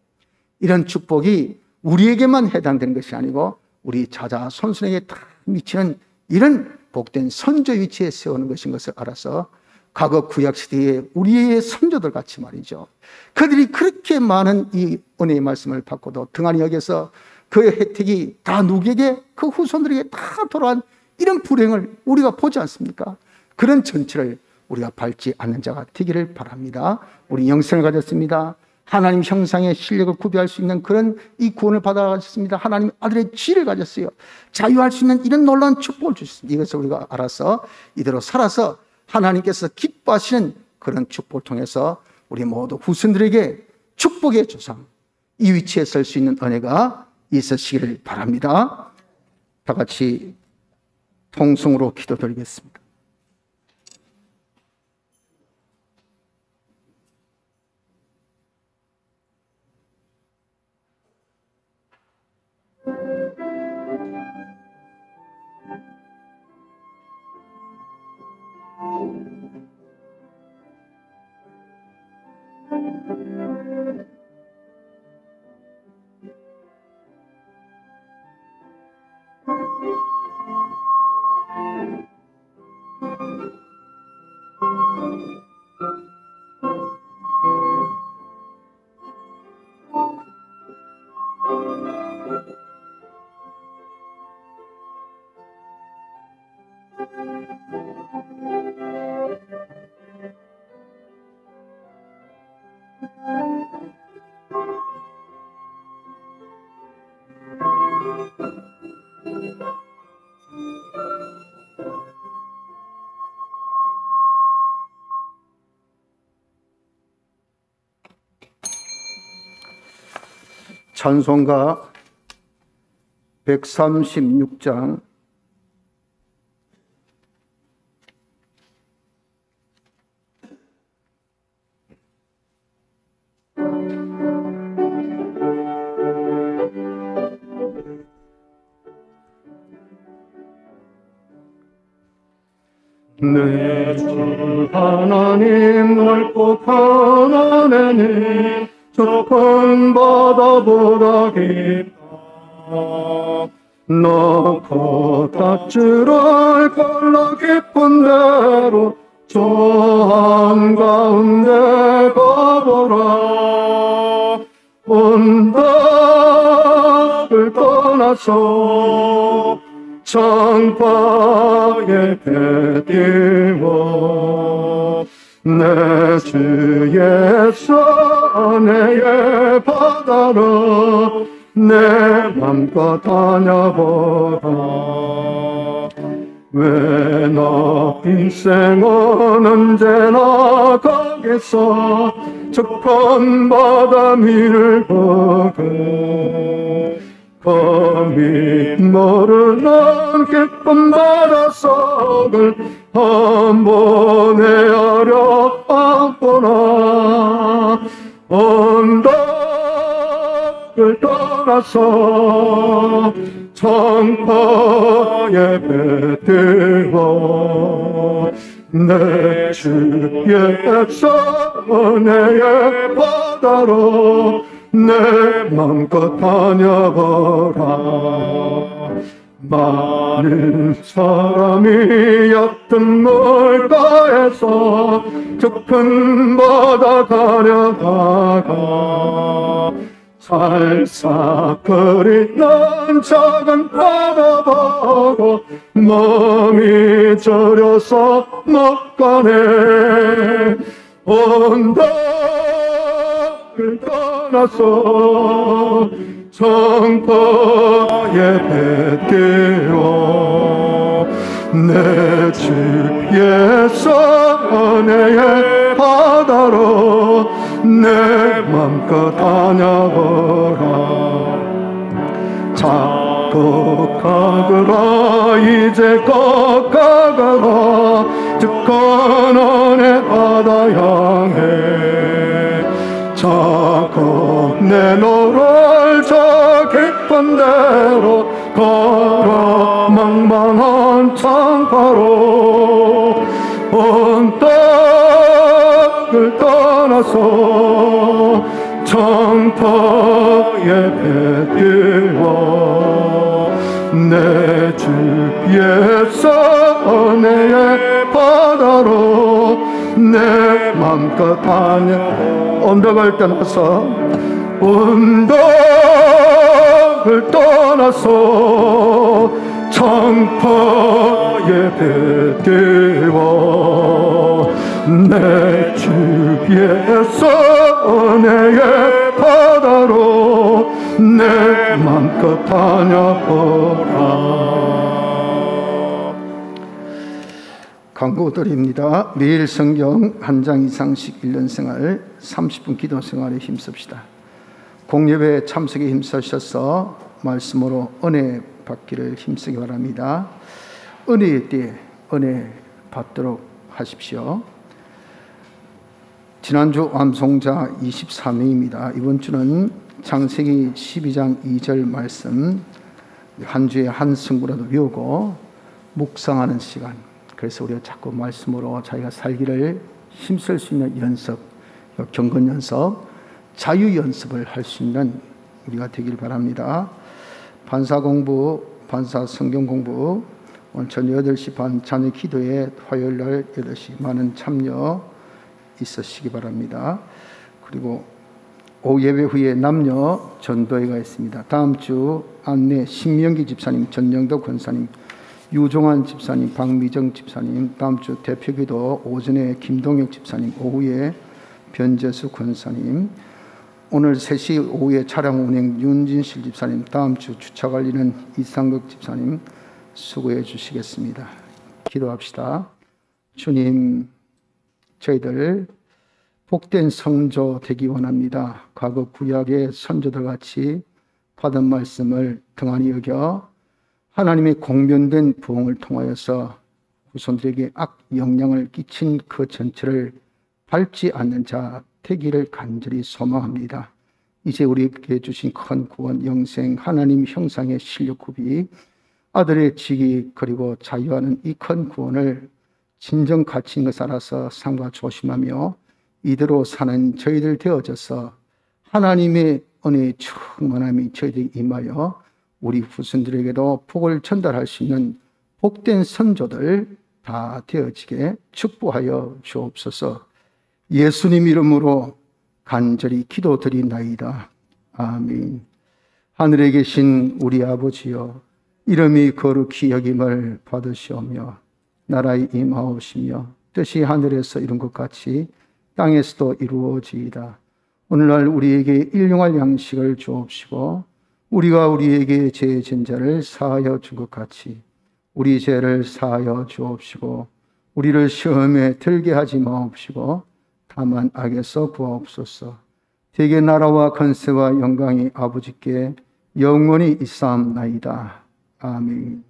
이런 축복이 우리에게만 해당되는 것이 아니고 우리 자자 손손에게 다 미치는 이런 복된 선조 위치에 세우는 것인 것을 알아서 과거 구약시대에 우리의 선조들 같이 말이죠. 그들이 그렇게 많은 이 은혜의 말씀을 받고도 등한히 여기서 그의 혜택이 다 누구에게? 그 후손들에게 다 돌아간 이런 불행을 우리가 보지 않습니까? 그런 전체를 우리가 밟지 않는 자가 되기를 바랍니다. 우리 영생을 가졌습니다. 하나님 형상의 실력을 구비할 수 있는 그런 이 구원을 받아가졌습니다. 하나님 아들의 지혜를 가졌어요. 자유할 수 있는 이런 놀라운 축복을 주셨습니다. 이것을 우리가 알아서 이대로 살아서 하나님께서 기뻐하시는 그런 축복을 통해서 우리 모두 후손들에게 축복의 조상, 이 위치에 설 수 있는 은혜가 있으시기를 바랍니다. 다 같이 통성으로 기도드리겠습니다. 찬송가 136장 내 주 하나님 넓고 편안하니 저 큰 바다보다 깊다. 너 닷줄을 골라 깊은 대로 저 한가운데 가보라. 언덕을 떠나서 창파에 배 띄워 내 주 예수 은혜의 바다로 내 맘껏 다녀보라. 왜 너 인생은 언제나 거기서 저 큰 바다 위를 보게 감히 모르는 깊은 바닷속을 한 번에 어려웠구나. 언덕을 떠나서 창파에 배 띄워 내 주 예수 은혜의 바다로 내 맘껏 다녀보라. 많은 사람이 얕은 물가에서 저 큰 바다 가려다가 살싹거리는 작은 바다 보고 마음이 저려서 못 가네. 언덕을 떠나서 창파에 배 띄워 내 주 예수 은혜의 바다로 내 맘껏 다녀보라. 자꾸 가거라 이제 꼭 가거라 저 가난의 바다 향해 자꾸 내 너를 저 깊은 데로 걸어 망망한 창파로 언덕을 떠나서 창파에 배 띄워 내 주 예수 은혜의 바다로 내 맘껏 다녀. 언덕을 떠나서 언덕을 떠나서 창파에 배 띄워 내 주 예수 은혜의 바다로 내 맘껏 다녀보라. 광고드립니다. 매일 성경 한 장 이상씩 1년 생활 30분 기도 생활에 힘씁시다. 공예배에 참석에 힘쓰셔서 말씀으로 은혜 받기를 힘쓰기 바랍니다. 은혜의 때에 은혜 받도록 하십시오. 지난주 암송자 23회입니다. 이번 주는 창세기 12장 2절 말씀 한 주에 한 승부라도 외우고 묵상하는 시간. 그래서 우리가 자꾸 말씀으로 자기가 살기를 힘쓸 수 있는 연습, 경건 연습, 자유 연습을 할 수 있는 우리가 되길 바랍니다. 반사 공부, 반사 성경 공부, 오늘 저녁 8시 반 자녀 기도에 화요일 날 8시 많은 참여 있으시기 바랍니다. 그리고 오후 예배 후에 남녀 전도회가 있습니다. 다음 주 안내 신명기 집사님, 전영도 권사님, 유종환 집사님, 박미정 집사님, 다음 주 대표기도 오전에 김동혁 집사님, 오후에 변재수 권사님, 오늘 3시 오후에 차량 운행 윤진실 집사님, 다음 주 주차 관리는 이상극 집사님 수고해 주시겠습니다. 기도합시다. 주님, 저희들 복된 성조 되기 원합니다. 과거 구약의 선조들 같이 받은 말씀을 등한히 여겨 하나님의 공변된 부흥을 통하여서 후손들에게 악 영향을 끼친 그 전체를 밟지 않는 자 되기를 간절히 소망합니다. 이제 우리에게 주신 큰 구원, 영생, 하나님 형상의 실력 구비, 아들의 직위 그리고 자유하는 이 큰 구원을 진정 가치 있는 것 알아서 삼가 조심하며 이대로 사는 저희들 되어져서 하나님의 은혜의 충만함이 저희에게 임하여 우리 후손들에게도 복을 전달할 수 있는 복된 선조들 다 되어지게 축복하여 주옵소서. 예수님 이름으로 간절히 기도드리나이다. 아멘. 하늘에 계신 우리 아버지여, 이름이 거룩히 여김을 받으시오며 나라의 임하옵시며 뜻이 하늘에서 이룬 것 같이 땅에서도 이루어지이다. 오늘날 우리에게 일용할 양식을 주옵시고 우리가 우리에게 죄 진 자를 사하여 준 것 같이 우리 죄를 사하여 주옵시고 우리를 시험에 들게 하지 마옵시고 다만 악에서 구하옵소서. 대개 나라와 권세와 영광이 아버지께 영원히 있사옵나이다. 아멘.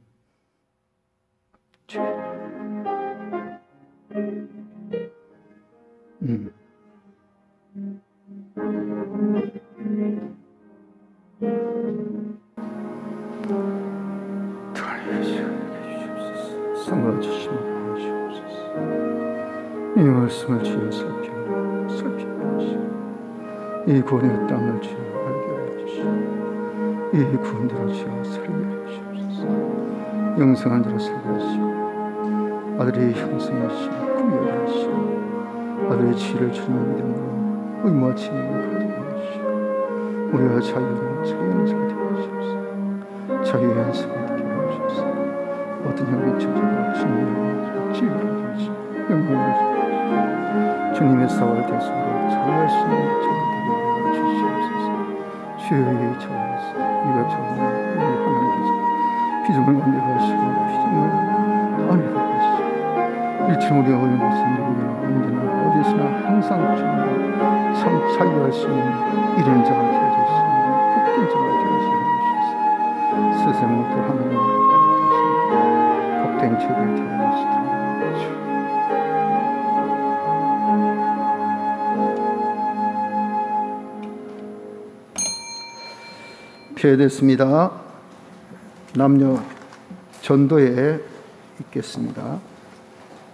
성을 주시며 주옵소서. 이 말씀을 주여 살펴보시고 이 구원의 땅을 주여 알게 하여 주시고 이 구원들을 주여 살게 하여 주옵소서. 영생한 자를 살게 하시고 아들의 형성하시고 구별하게 하시고 아들의 지혜를 주는 믿음으로 의무와 진리를 가지게 하여 주시고 우리가 자유한 자가 되게 하시옵소서. 자유의 한숨을 듣게 하여 주옵소서. 어떤 형의 저주가 주님의 지혜를 주시고 영광을 주시고 주님의 사와 대속으로 자유할 수 있는 저가 되게 하여 주시옵소서. 주의 자유하사 우리가 저는 우리 하나님께서 피조물 만들어가시고 피조물 안해가시고 일체 우리가 오는 것은 누구나 언제나 어디서나 항상 주님과 참 자유할 수 있는 이런 자가 되어주시고 복된 자가 되어주시옵소서. 세상부터 하나님과 복된 자가 되어주시옵소서. 피해됐습니다. 남녀 전도에 있겠습니다.